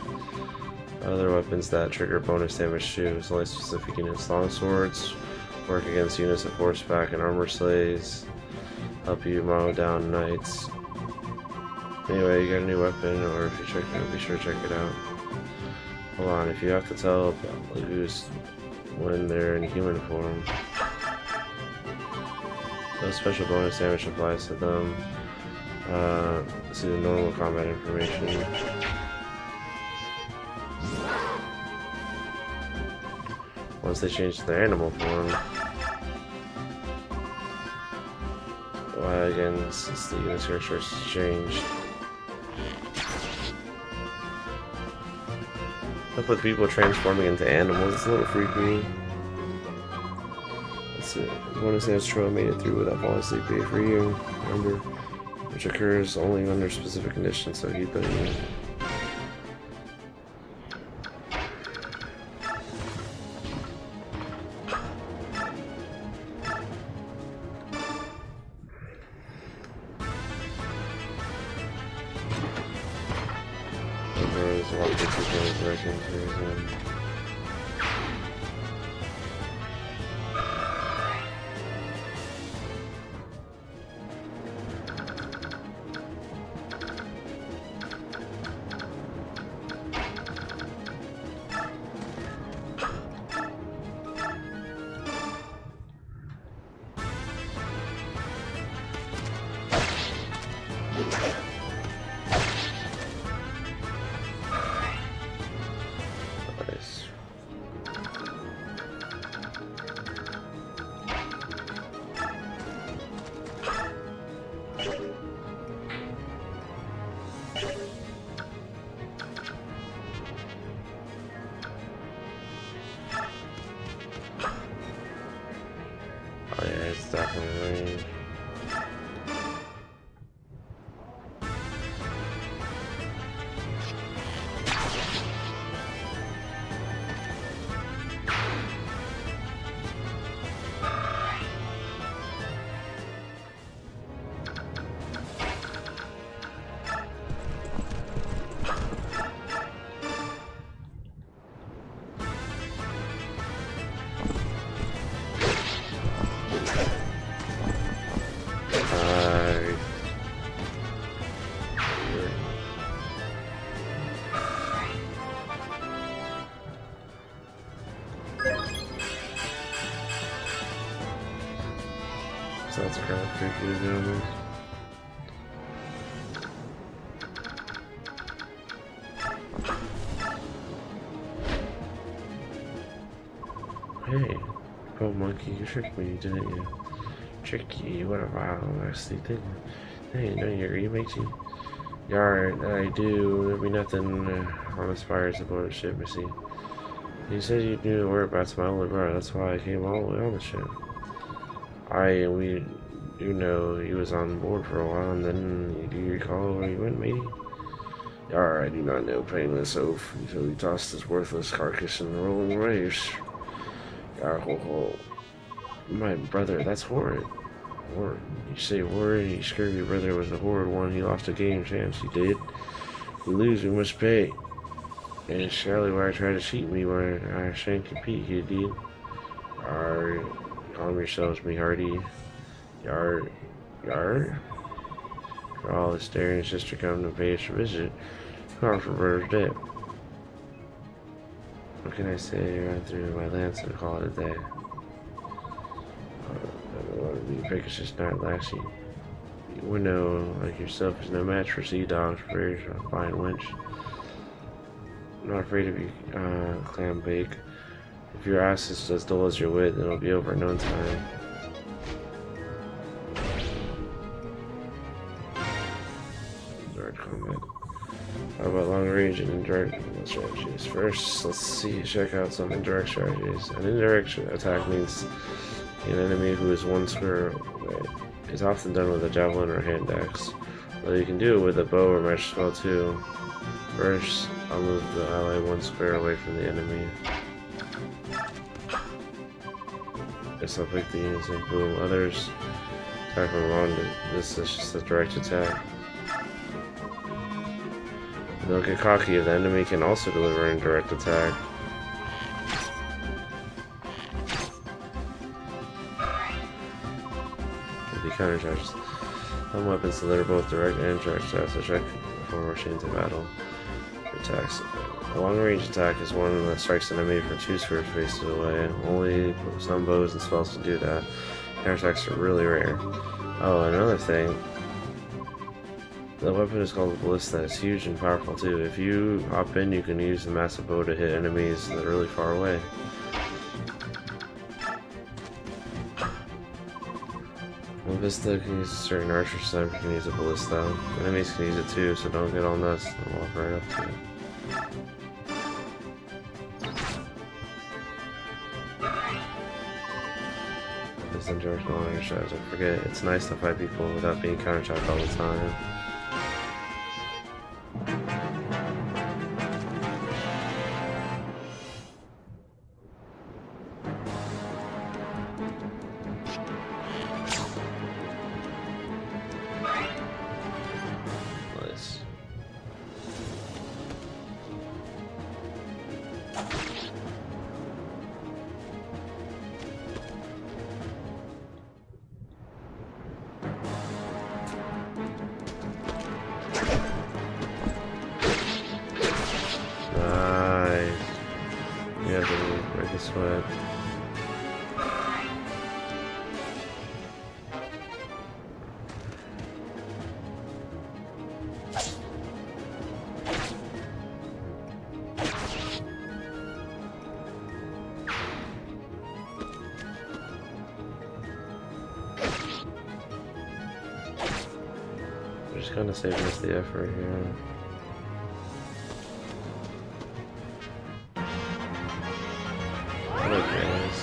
other weapons that trigger bonus damage too. It's only specific units. Long swords work against units of horseback, and armor slays help you mow down knights. Anyway, you got a new weapon, or if you check it, be sure to check it out. Hold on, if you have to tell who's when they're in human form. No special bonus damage applies to them. See the normal combat information. Once they change to their animal form. Well, again, since the unit's character has changed. Up with people transforming into animals, it's a little freaky. That's it. Bonus damage Troll made it through without falling asleep for you. Remember, which occurs only under specific conditions, so keep that in mind. There's a lot of pictures right into them. Nice. Oh yeah, it's definitely range. So that's kind of freaky to do this. Hey, oh monkey, you tricked me, didn't you? Tricky, what a vile, nasty thing. Hey, no, you makes you. Yard, I do. There'll be nothing on the spires aboard the ship, you see. You said you knew the whereabouts of my older brother, that's why I came all the way on the ship. We do know he was on board for a while, and then do you recall where he went, matey? Yar, I do not know, painless oaf, until he tossed his worthless carcass in the rolling waves. Yar, ho ho. My brother, that's horrid. Horrid. You say horrid, you scared your brother was the horrid one, he lost a game chance, he did. We lose, we must pay. And it's surely why I tried to cheat me when I shan't compete, he did. Yar, calm yourselves, me hearty. Yar, yar. For all this daring his sister come to pay us a visit. Call for brother's dead. What can I say? I ran through my lance and call it a day. I don't want to be Pegasus night, lassie. You would know, like yourself, is no match for sea dogs, for a fine wench. I'm not afraid of you, clam bake. If your ass is as dull as your wit, then it'll be over in no time. Direct combat. How about long range and indirect strategies? First, let's check out some indirect strategies. An indirect attack means an enemy who is one square away. It's often done with a javelin or hand axe, although you can do it with a bow or magic spell too. First, I'll move the ally one square away from the enemy. Guess I'll pick the units and boom. Others attack from around it. This is just a direct attack. Don't get cocky, the enemy can also deliver an indirect attack. If he countercharges. Some weapons deliver both direct and indirect attacks, so check before rushing into battle. Attacks. A long-range attack is one that strikes an enemy from 2 square spaces away. Only some bows and spells can do that. Air attacks are really rare. Oh, another thing. The weapon is called the Ballista. It's huge and powerful too. If you hop in, you can use the massive bow to hit enemies that are really far away. The Ballista can use a certain archer sniper can use a Ballista. Enemies can use it too, so don't get all nuts and walk right up to it. This enjoys long range shots. I forget, it's nice to fight people without being counter-chopped all the time. Nice. Nice. Yeah, the break a sweat. We're just kind of saving us the effort here. Hello, guys.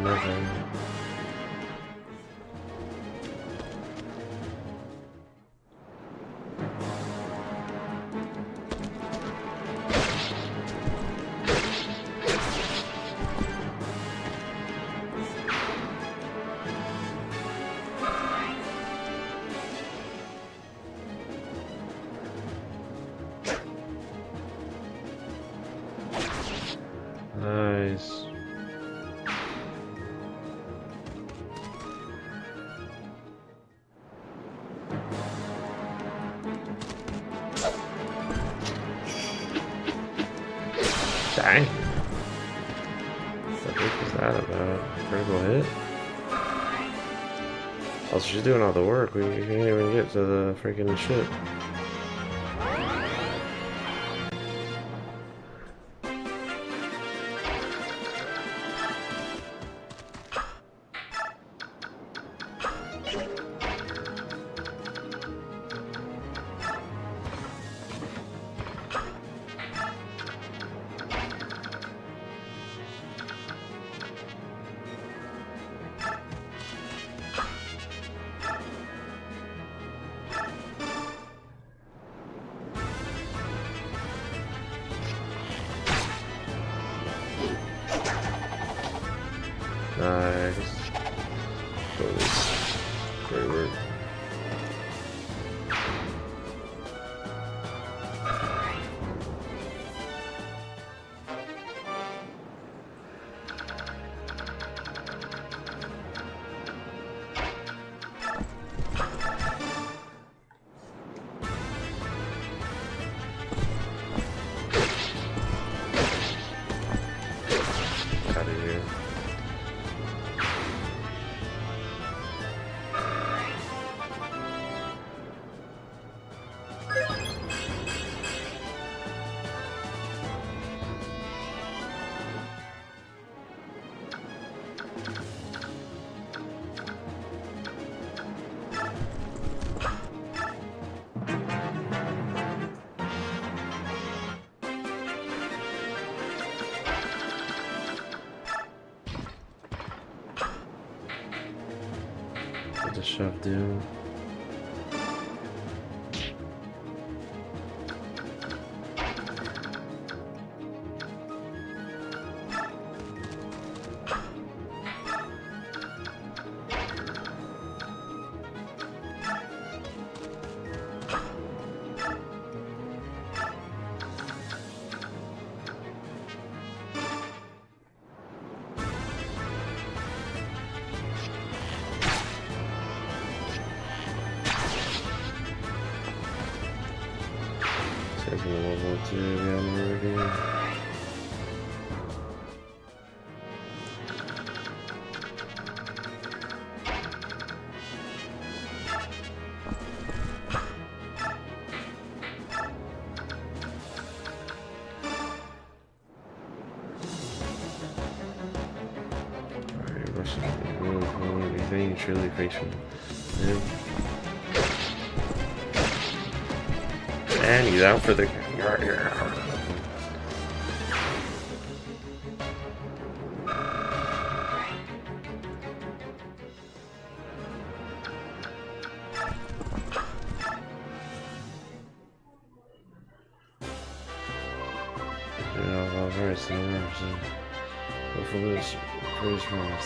Nothing. Nice. Dang. What the heck was that about? Critical hit? Also, she's doing all the work. We can't even get to the freaking ship. Nice. Great work. Out of here. the chef do? Taking a level 2 beyond the meridian. Alright, Russian, really forward. Anything you truly face from him. And he's out for the.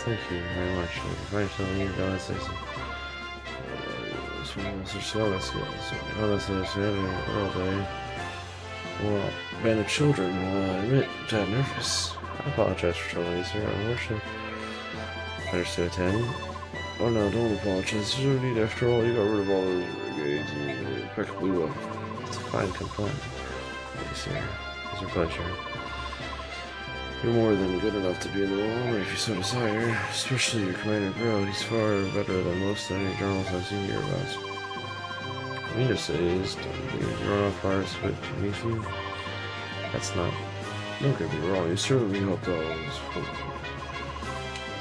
Thank you very much. If you find something you don't say so. Well, band of children, I admit, I'm tad nervous. I apologize for troubling you, sir. Unfortunately, better to attend. Oh no, don't apologize. There's no need. After all, you got rid of all those renegades and you did impeccably well. It's a fine complaint. Thank you, sir. It's a pleasure. You're more than good enough to be in the wall if you so desire. Especially your Commander Grill. He's far better than most any journals I've seen hereabouts. I mean to say is, don't run off ours with me too. That's not. Don't get me wrong, you certainly helped all of us.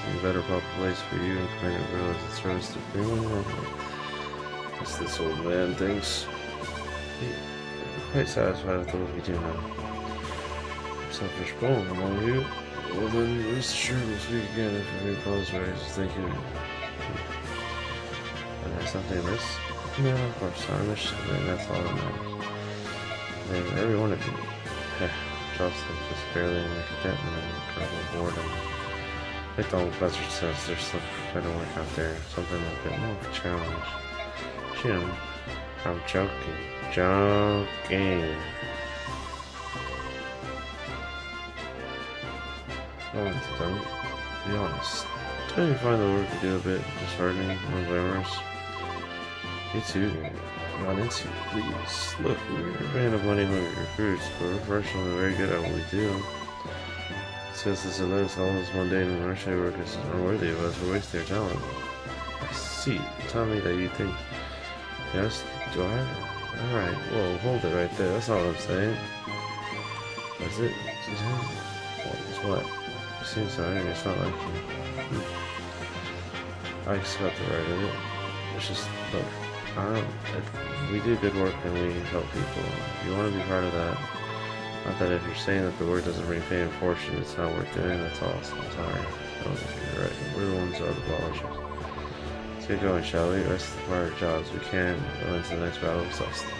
A better place for you and Commander Grill as it serves to everyone. As this old man thinks. I'm quite satisfied with what we do now. Selfish bone among you. Well then, rest assured we'll speak again if any calls raised. Thank you. And there's something amiss? No, of course not. I'm just that's all that matters. And every one of you. Justin just barely in the contentment and incredible boredom. I don't better sense there's some better work out there. Something a bit more of a challenge. Jim, I'm joking. Joking. Don't be honest. Don't you find the work you do a bit disheartening or glamorous? You too, not into it, please. Look, we're a band of money-hungry recruits, but we're professionally very good at what we do. Since this allows all this mundane and ordinary work is unworthy of us, we're wasting our talent. I see. Tell me that you think. Yes? Do I? Alright, whoa, hold it right there. That's not what I'm saying. That's it. What? Seems so angry, it's not like you. I just got the right of it. It's just, look, we do good work and we help people. If you want to be part of that, not that if you're saying that the work doesn't bring fame and fortune, it's not worth doing, that's all. So I'm sorry. I don't think you're right. We're the ones who are the apologies. Let's get going, shall we? Rest of our jobs we can go into the next battle of substance.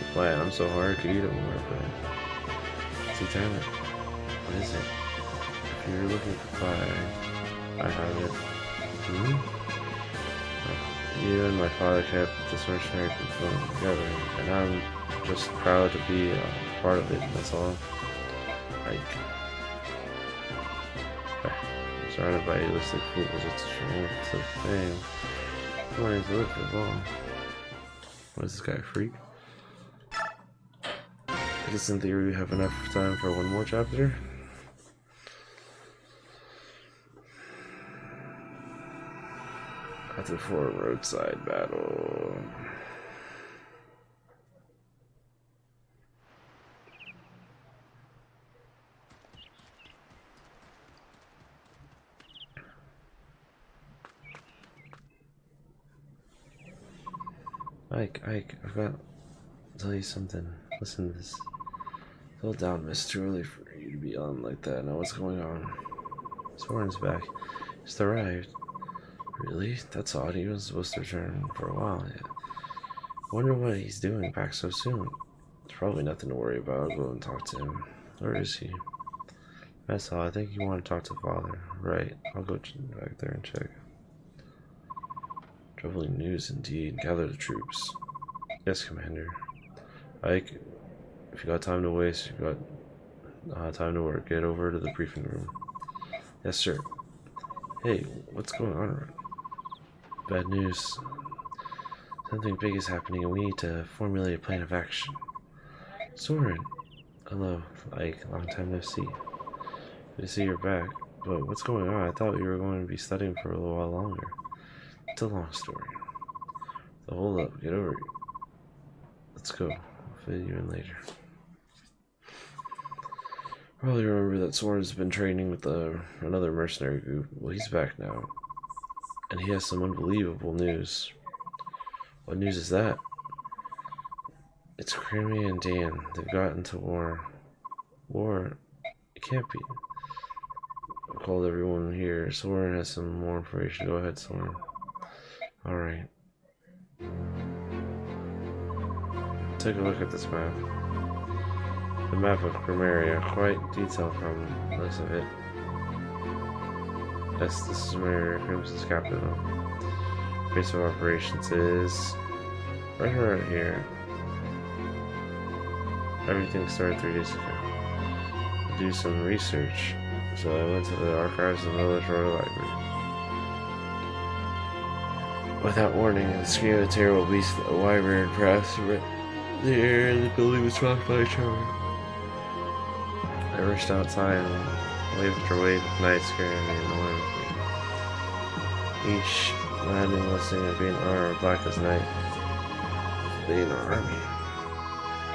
It's a plan. I'm so hard, I could eat it more, but see, damn it. What is it? If you're looking for pie, I have it. You and my father kept this mercenary component together, and I'm just proud to be a part of it, that's all. Like, I'm surrounded by illicit fools, it's a thing. I'm wanting to live for long. What is this guy, a freak? I guess in theory we have enough time for one more chapter. After for a roadside battle. Ike, I've got to tell you something. Listen to this. Hold down, miss. Too early for you to be on like that. Now what's going on? Soren's back. Just arrived. Really? That's odd. He was supposed to return for a while yet. Wonder what he's doing back so soon. There's probably nothing to worry about. I'll go and talk to him. Where is he? That's all. I think you want to talk to Father. Right. I'll go back there and check. Troubling news indeed. Gather the troops. Yes, Commander. Ike, if you got time to waste, you got time to work. Get over to the briefing room. Yes, sir. Hey, what's going on around? Bad news. Something big is happening and we need to formulate a plan of action. Soren. Hello, Ike. Long time no see. Good to see you're back. But what's going on? I thought we were going to be studying for a little while longer. It's a long story. So hold up. Get over here. Let's go. I'll fill you in later. Probably remember that Soren's been training with another mercenary group. Well, he's back now. And he has some unbelievable news. What news is that? It's Creamy and Dan. They've gotten to war. War? It can't be. I called everyone here. Soren has some more information. Go ahead, Soren. Alright. Take a look at this map. The map of Crimeria, quite detailed from the looks of it. Yes, this is where Crimson's capital. Base of operations is right around here. Everything started 3 days ago. To do some research, so I went to the archives of the military library. Without warning, the scream of a terrible beast, a wyvern pressed the air, and the building was rocked by a tremor. I rushed outside and waved after wave of night scaring me and annoying me. Each landing listening and being armed black as night. Leading our army.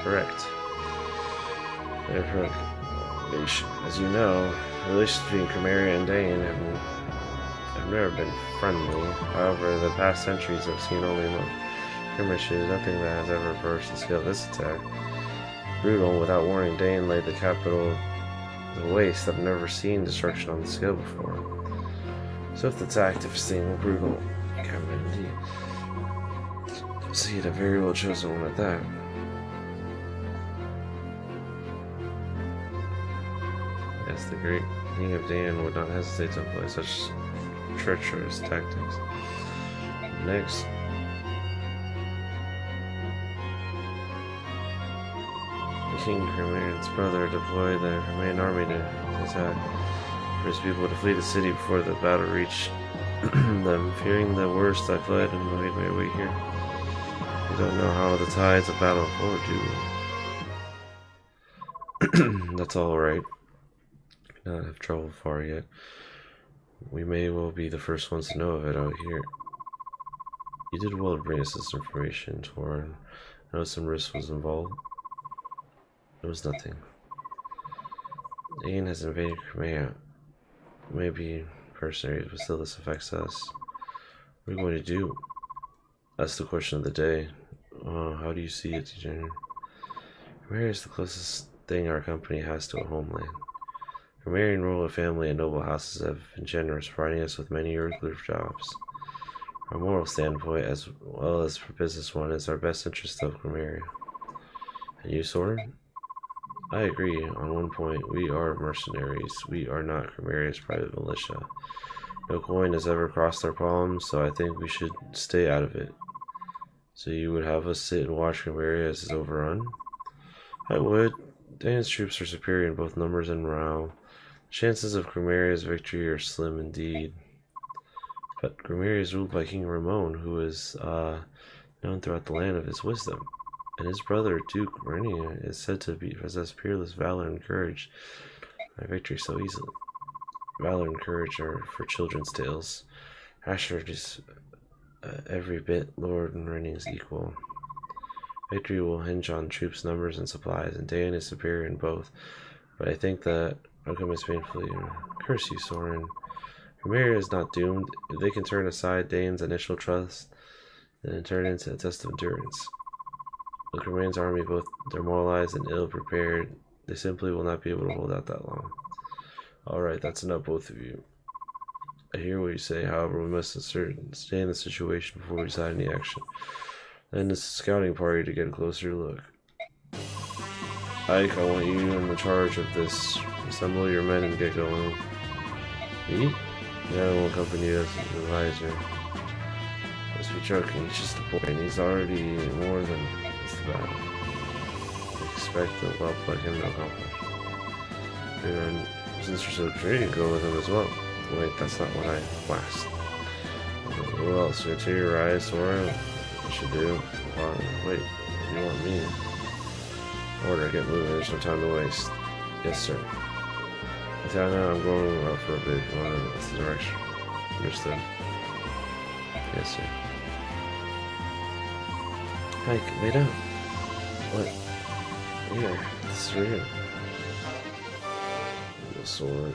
Correct. Their proclamation. As you know, relations between Crimeria and Dane have never been friendly. However, the past centuries have seen only skirmishes, nothing that has ever approached the scale of this attack. Brutal, without warning, Dane laid the capital to waste. I've never seen destruction on the scale before. Swift attack, devastating, brutal. Cabinet indeed. See, a very well chosen one at that. Yes, the great King of Dan would not hesitate to employ such treacherous tactics. Next. The King Crimean's brother deployed the Crimean army to attack. For his people to flee the city before the battle reached them. Fearing the worst, I fled and made my way here. I don't know how the tides of battle flow, do we? That's alright. Not have traveled far yet. We may well be the first ones to know of it out here. You did well to bring us this information, Torin. I know some risk was involved. It was nothing. Dane has invaded Crimea. Maybe personally, but still this affects us. What are we going to do? That's the question of the day. How do you see it, Degenerate? Crimea is the closest thing our company has to a homeland. Crimean royal family and noble houses have been generous, providing us with many regular jobs. From a moral standpoint, as well as for business one, it's our best interest of Crimeria. And you, Soren? I agree on one point. We are mercenaries. We are not Crimeria's private militia. No coin has ever crossed our palms, so I think we should stay out of it. So you would have us sit and watch Crimeria as it's overrun? I would. Dane's troops are superior in both numbers and morale. Chances of Crimeria's victory are slim indeed. But Crimeria is ruled by King Ramon, who is known throughout the land of his wisdom. And his brother, Duke Renia, is said to possess peerless valor and courage. My victory so easily. Valor and courage are for children's tales. Asher is every bit Lord and Renia's equal. Victory will hinge on troops' numbers and supplies, and Dane is superior in both. But I think that outcome is painfully. Curse you, Soren. Crimeria is not doomed. If they can turn aside Dane's initial trust, then turn into a test of endurance. With Crimean's army both demoralized and ill-prepared, they simply will not be able to hold out that long. Alright, that's enough, both of you. I hear what you say, however, we must stay in the situation before we decide any action. Then it's a scouting party to get a closer look. Ike, I want you in the charge of this. Assemble your men and get going. Me? Yeah, I will accompany you as an advisor. Must be joking, he's just a boy, and he's already more than just the battle. We expect the well like him to accomplish. And since you're so sure, you can go with him as well. Wait, that's not what I asked. Who else? Your tear, Rise, Sora? I should do. Wait, you want me? Order, get moving, there's no time to waste. Yes, sir. Katana, I'm going out for a bit if you want to. That's the direction. Understood. Yes, sir. Ike, lay down. What? Here, this is real. The sword.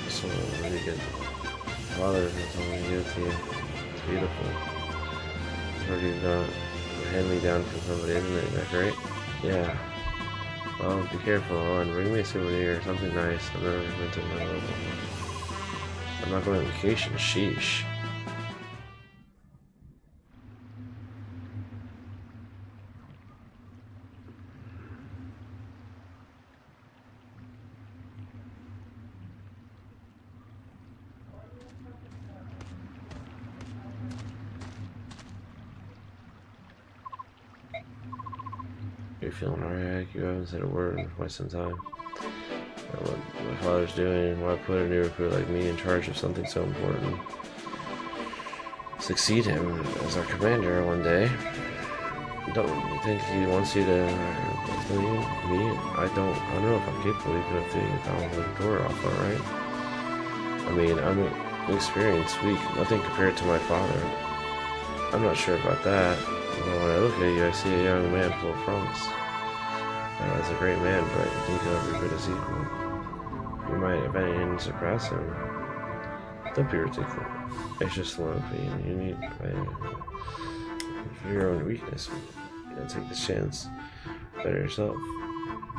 So, really good. Father has only given to you. It's beautiful. Heard you got a hand-me-down from somebody, isn't it? Isn't that great? Yeah. Well, be careful, and bring me a souvenir, something nice. I've never been to my level. I'm not going on vacation, sheesh. You're feeling alright? You haven't said a word in quite some time. What my father's doing, why put a new recruit like me in charge of something so important? Succeed him as our commander one day. Don't you think he wants you to me? I don't know if I'm capable even of doing the door off, alright? I mean, I'm inexperienced, weak, nothing compared to my father. I'm not sure about that. Well, when I look at you, I see a young man full of promise. He's a great man, but I think he'll every bit as equal. You might, if anything, surpass him. Don't be ridiculous. It's just love. You need for your own weakness. You know, take this chance. Better yourself.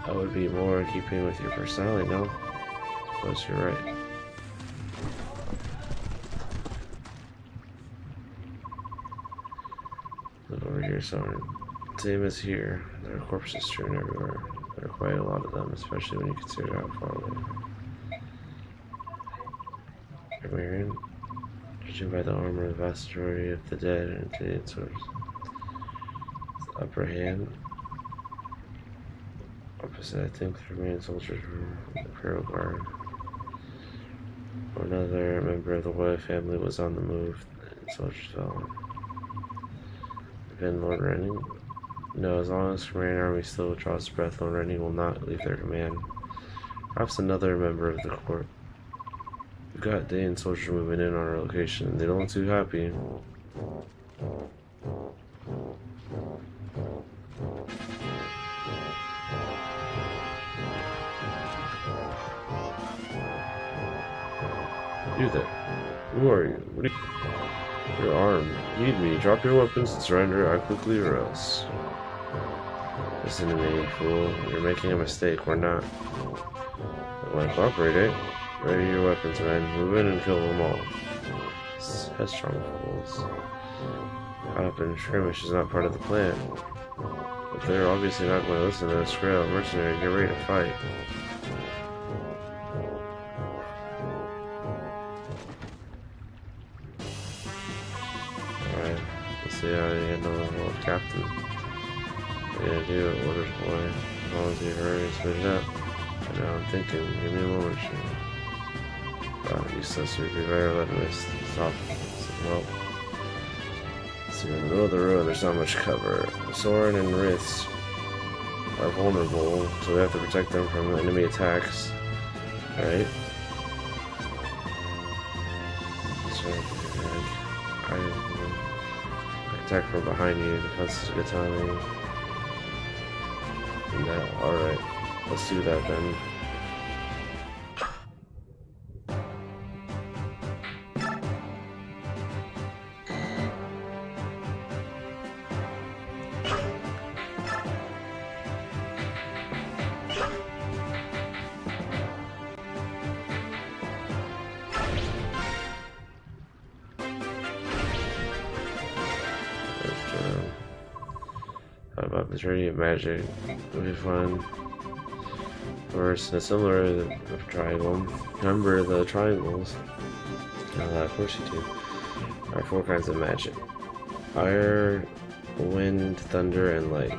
I would be more in keeping with your personality. No, I suppose you're right. Look over here, Soren. Same as here. There are corpses strewn everywhere. There are quite a lot of them, especially when you consider how far away. Marion, judging by the armor, the vast majority of the dead and intended source. The upper hand. Opposite, I think, the remaining soldiers from the Imperial Guard. Another member of the royal family was on the move, and soldiers fell. Been Lord Renning? No, as long as the Command Army still draws breath, Lord Renning will not leave their command. Perhaps another member of the court. We've got Daean soldiers moving in on our location, and they don't look too happy. You there? Who are you? What are you? You're armed. Heed me. Drop your weapons and surrender act quickly or else. Listen to me, fool. You're making a mistake. We're not. I want to cooperate, eh? Ready your weapons, men. Move in and kill them all. Headstrong fools. Caught up in skirmish is not part of the plan. But they're obviously not going to listen to this Grail mercenary. Get ready to fight. Alright, let's see how you handle the role of captain. Yeah, do it, orders, boy. As long as you hurry and spit it up. I know, I'm thinking. Give me a moment, sure. Useless, we'd be very let me stop. Well, see, in the middle of the road, there's not much cover. Soren and Riths are vulnerable, so we have to protect them from enemy attacks. Right? So, I attack from behind you. Defense is a good timing. No, alright. Let's do that then. about the journey of magic. Would be fun. First, and similar to the triangle. Remember the triangles. Of course you do. There are 4 kinds of magic: fire, wind, thunder, and light.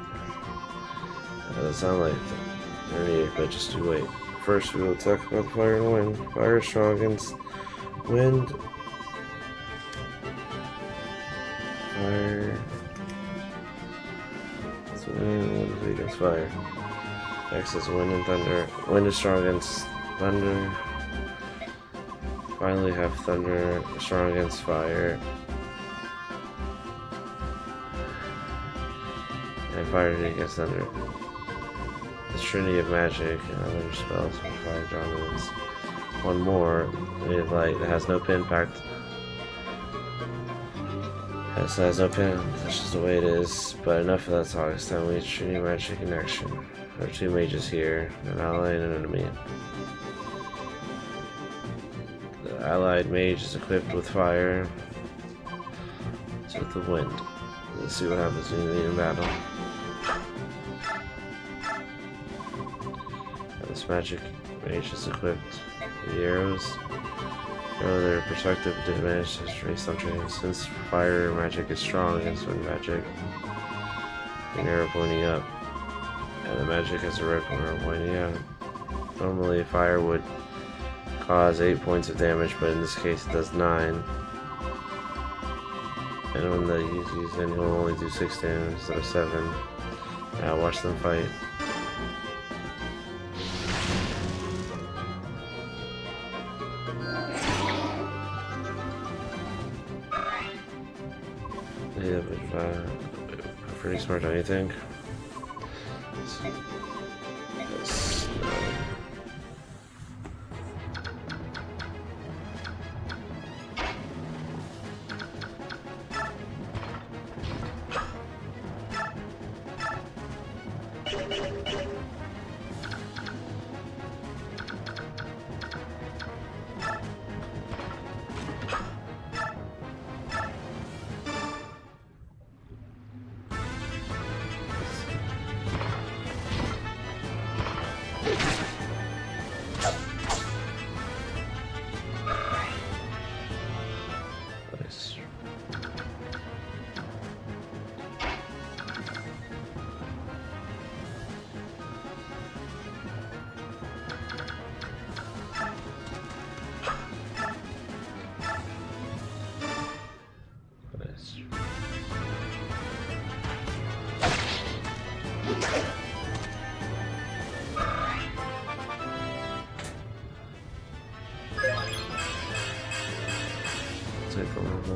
That sound like the journey, but just you wait. First, we will talk about fire and wind. Fire is strong against wind. Fire. So wind is weak against fire. Next is wind and thunder. Wind is strong against thunder. Finally, have thunder strong against fire. And fire against thunder. The trinity of magic and other spells from fire dominance. One more, it's light that has no pin packed. This has no pin, that's just the way it is. But enough of that talk, it's time we need trinity magic in action. There are 2 mages here, an ally and an enemy. The allied mage is equipped with fire. It's with the wind. Let's see what happens when you meet in battle. This magic mage is equipped with the arrows. From their perspective, to advantage is based on training. Since fire magic is strong against wind magic, an arrow pointing up, and the magic has a red arrow pointing out. Normally, fire would cause 8 points of damage, but in this case, it does 9. And when the use then he'll only do 6 damage instead of 7. Now watch them fight. Yeah, but pretty smart, don't you think? Yes. Nice. Nice. Take a little bit.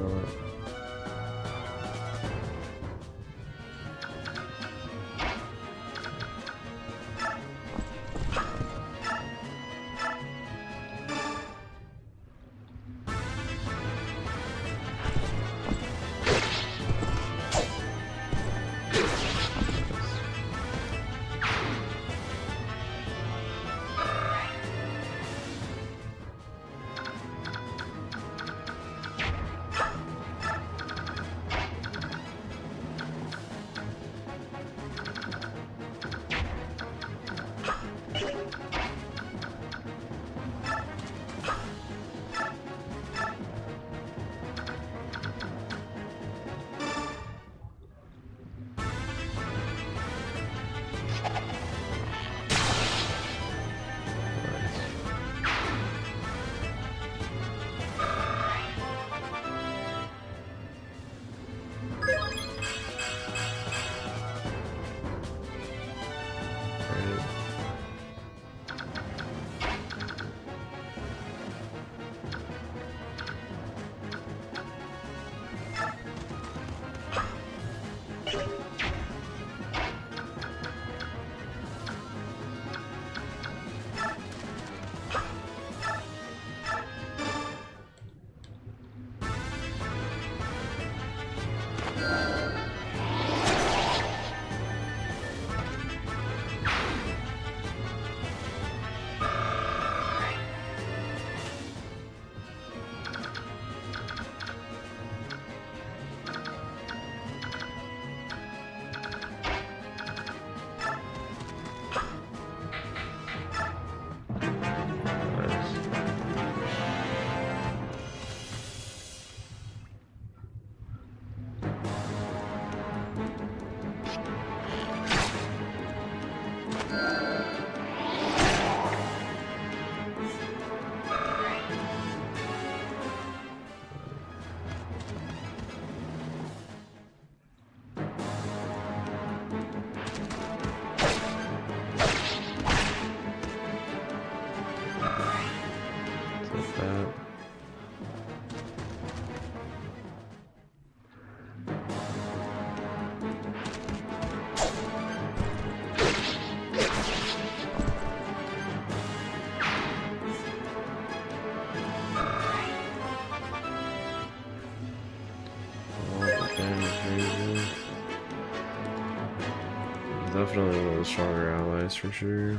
Definitely one of the stronger allies for sure.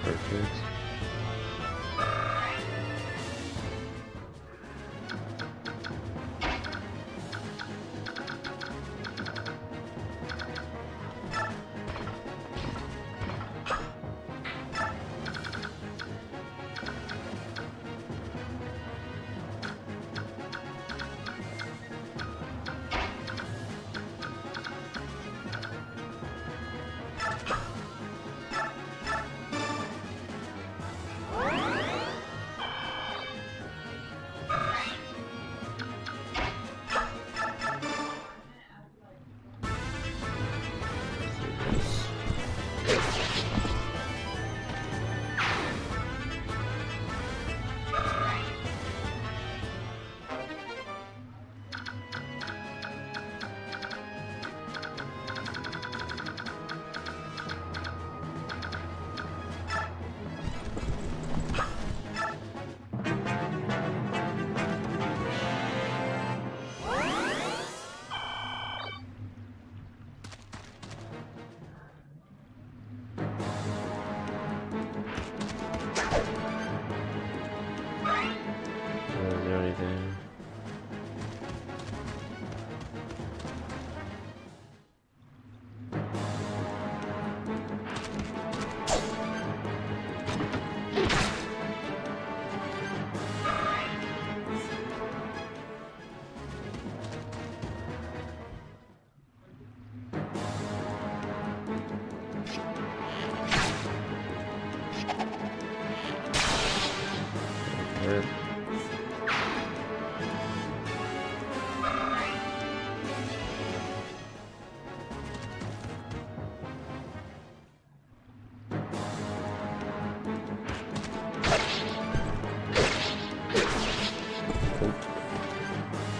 Perfect. Doesn't do anything. Good.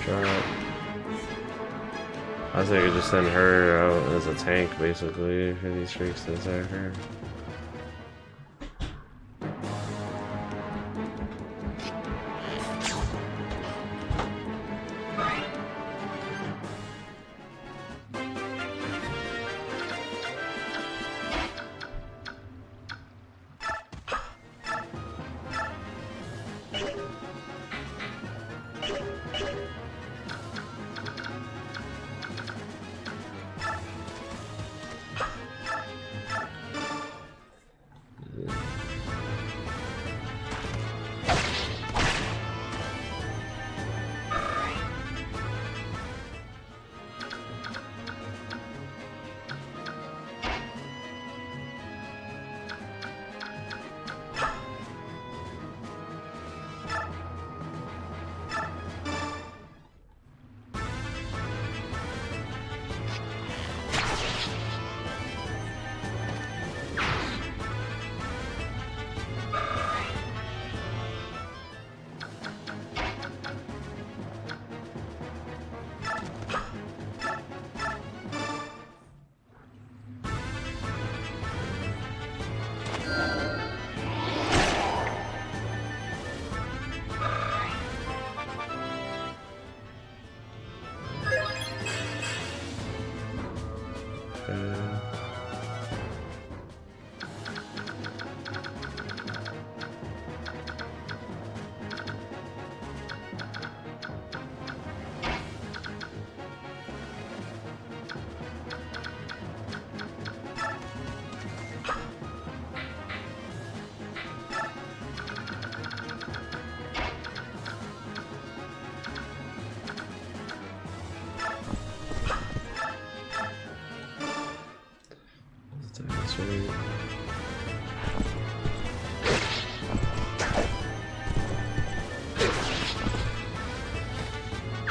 Drop. I think I could just send her out as a tank basically for these freaks to attack her.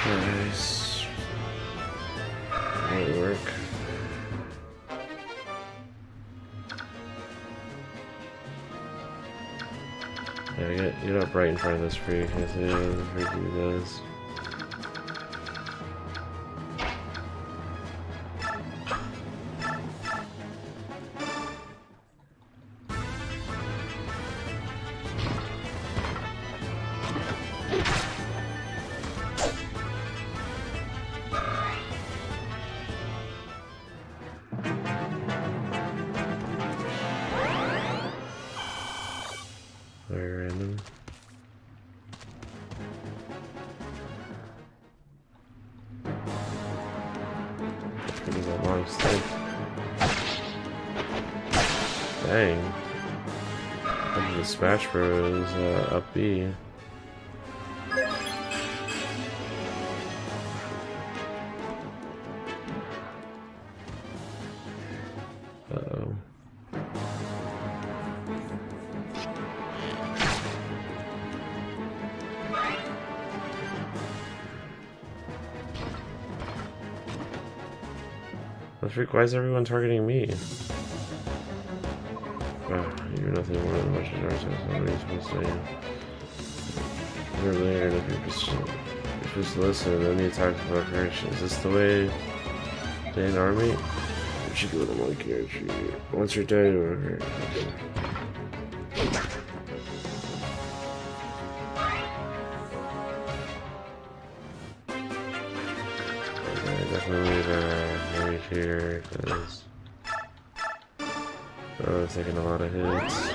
Nice. Might work. Yeah, get up right in front of this freak. I see what the freak he does. Very random. Pretty good long stick. Dang. Look at the Smash Bros. Up B. Uh-oh. The freak, why is everyone targeting me? Oh, you're nothing more than a bunch of dark souls. Somebody's supposed to say. You're layered if you're just listen, then you talk about correction. Is this the way to an army? You should go to one character. Once you're done, you're definitely right here, because oh, it's taking a lot of hits.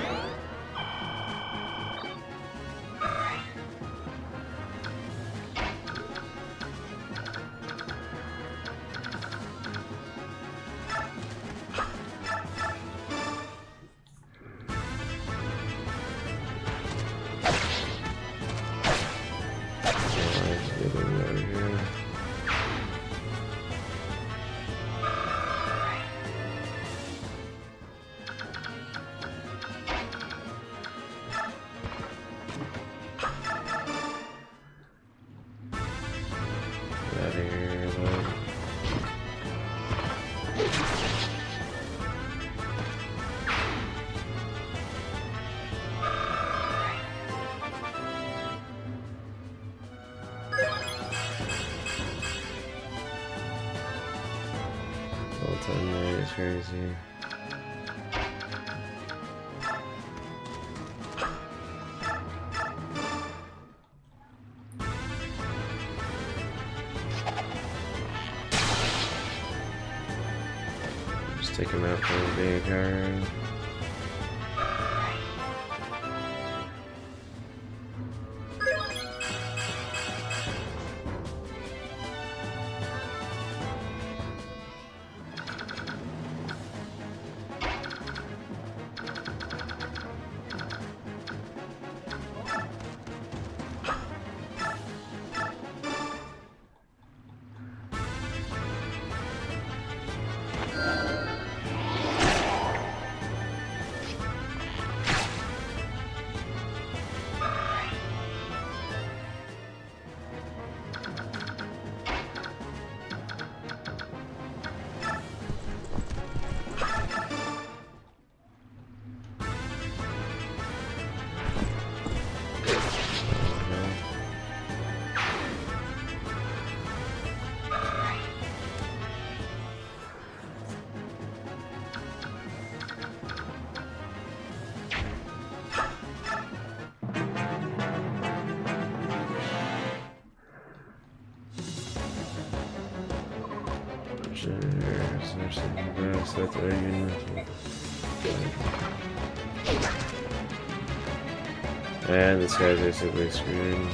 It's crazy. Just take him out for the big card. And this guy's basically screwed.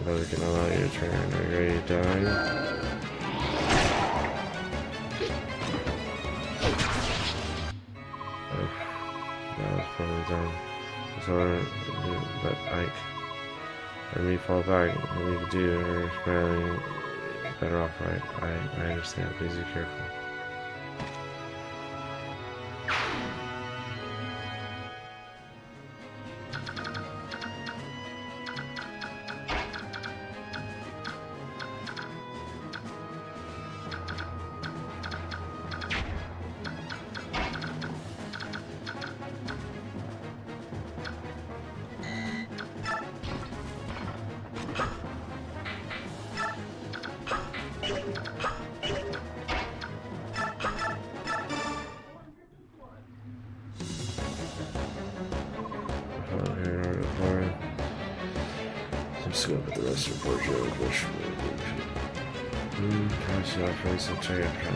Whether can allow you to turn. Are you ready to die? That was probably done. So I do, but Ike, let me fall back. What do you do? Or apparently better off, right? I understand. Please be careful. Scope at the rest report Joe Bush.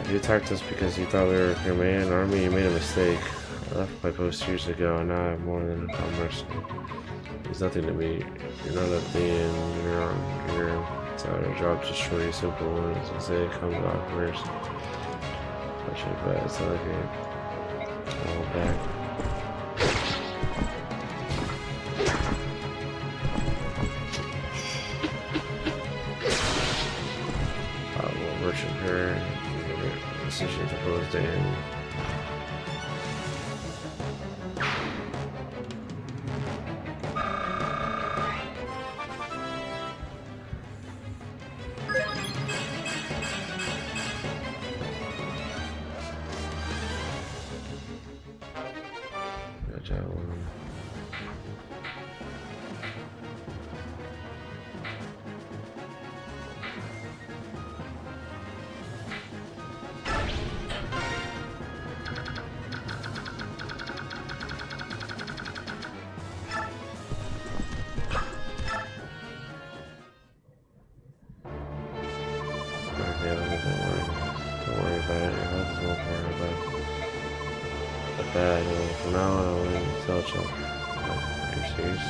You attacked us because you thought we were your main army. You made a mistake. I left my post years ago, and now I have more than a mercenary. There's nothing to me. You're not a thing, and you're on your. It's our job to show you simple ones and say it comes off first. Actually, but it's not okay. All back. Her decision proposed in Don't worry about it. Your health is more important about bad. From now on, I'll only tell Chuck. Are you serious?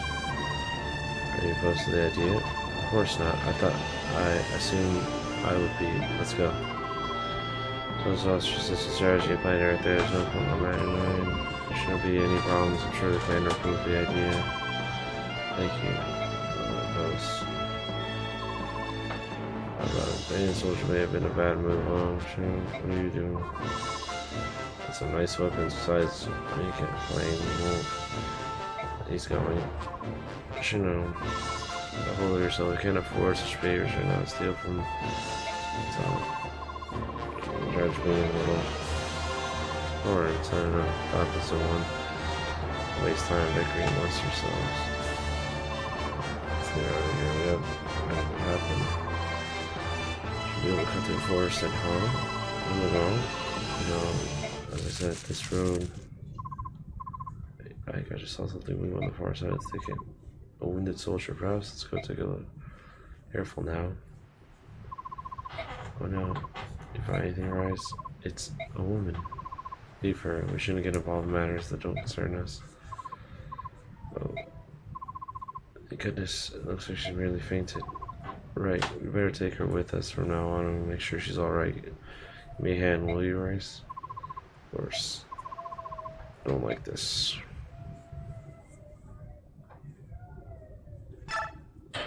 Are you opposed to the idea? Of course not. I assumed I would be. Let's go. So it's all just a strategy plan right there. There's no point on that in mind. There shouldn't be any problems. I'm sure the plan will approve the idea. Thank you. Any soldier may have been a bad move. Oh, sure. What are you doing? It's some nice weapons besides you can't flame. He's going. You should know. Hold yourself. You can't afford such behaviors right now. Steal from. Judge me a little. Or I don't know. Talk to someone. Waste time bickering amongst yourselves. Let's get out of here. Yep. What happened? Be able to cut through the forest and home. You know, as I said, this road. I just saw something move on the far side of the thicket. A wounded soldier, perhaps. Let's go take a look. Careful now. Oh no. If anything arises, it's a woman. Leave her. We shouldn't get involved in matters that don't concern us. Oh. Thank goodness. It looks like she merely fainted. Right, we better take her with us from now on and make sure she's alright. Give me a hand, will you, Rice? Of course. Don't like this.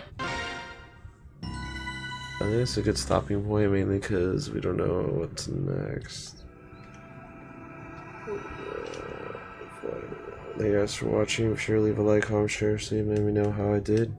I think it's a good stopping point, mainly because we don't know what's next. Thank you guys for watching. Be sure to leave a like, comment, share, so you let me know how I did.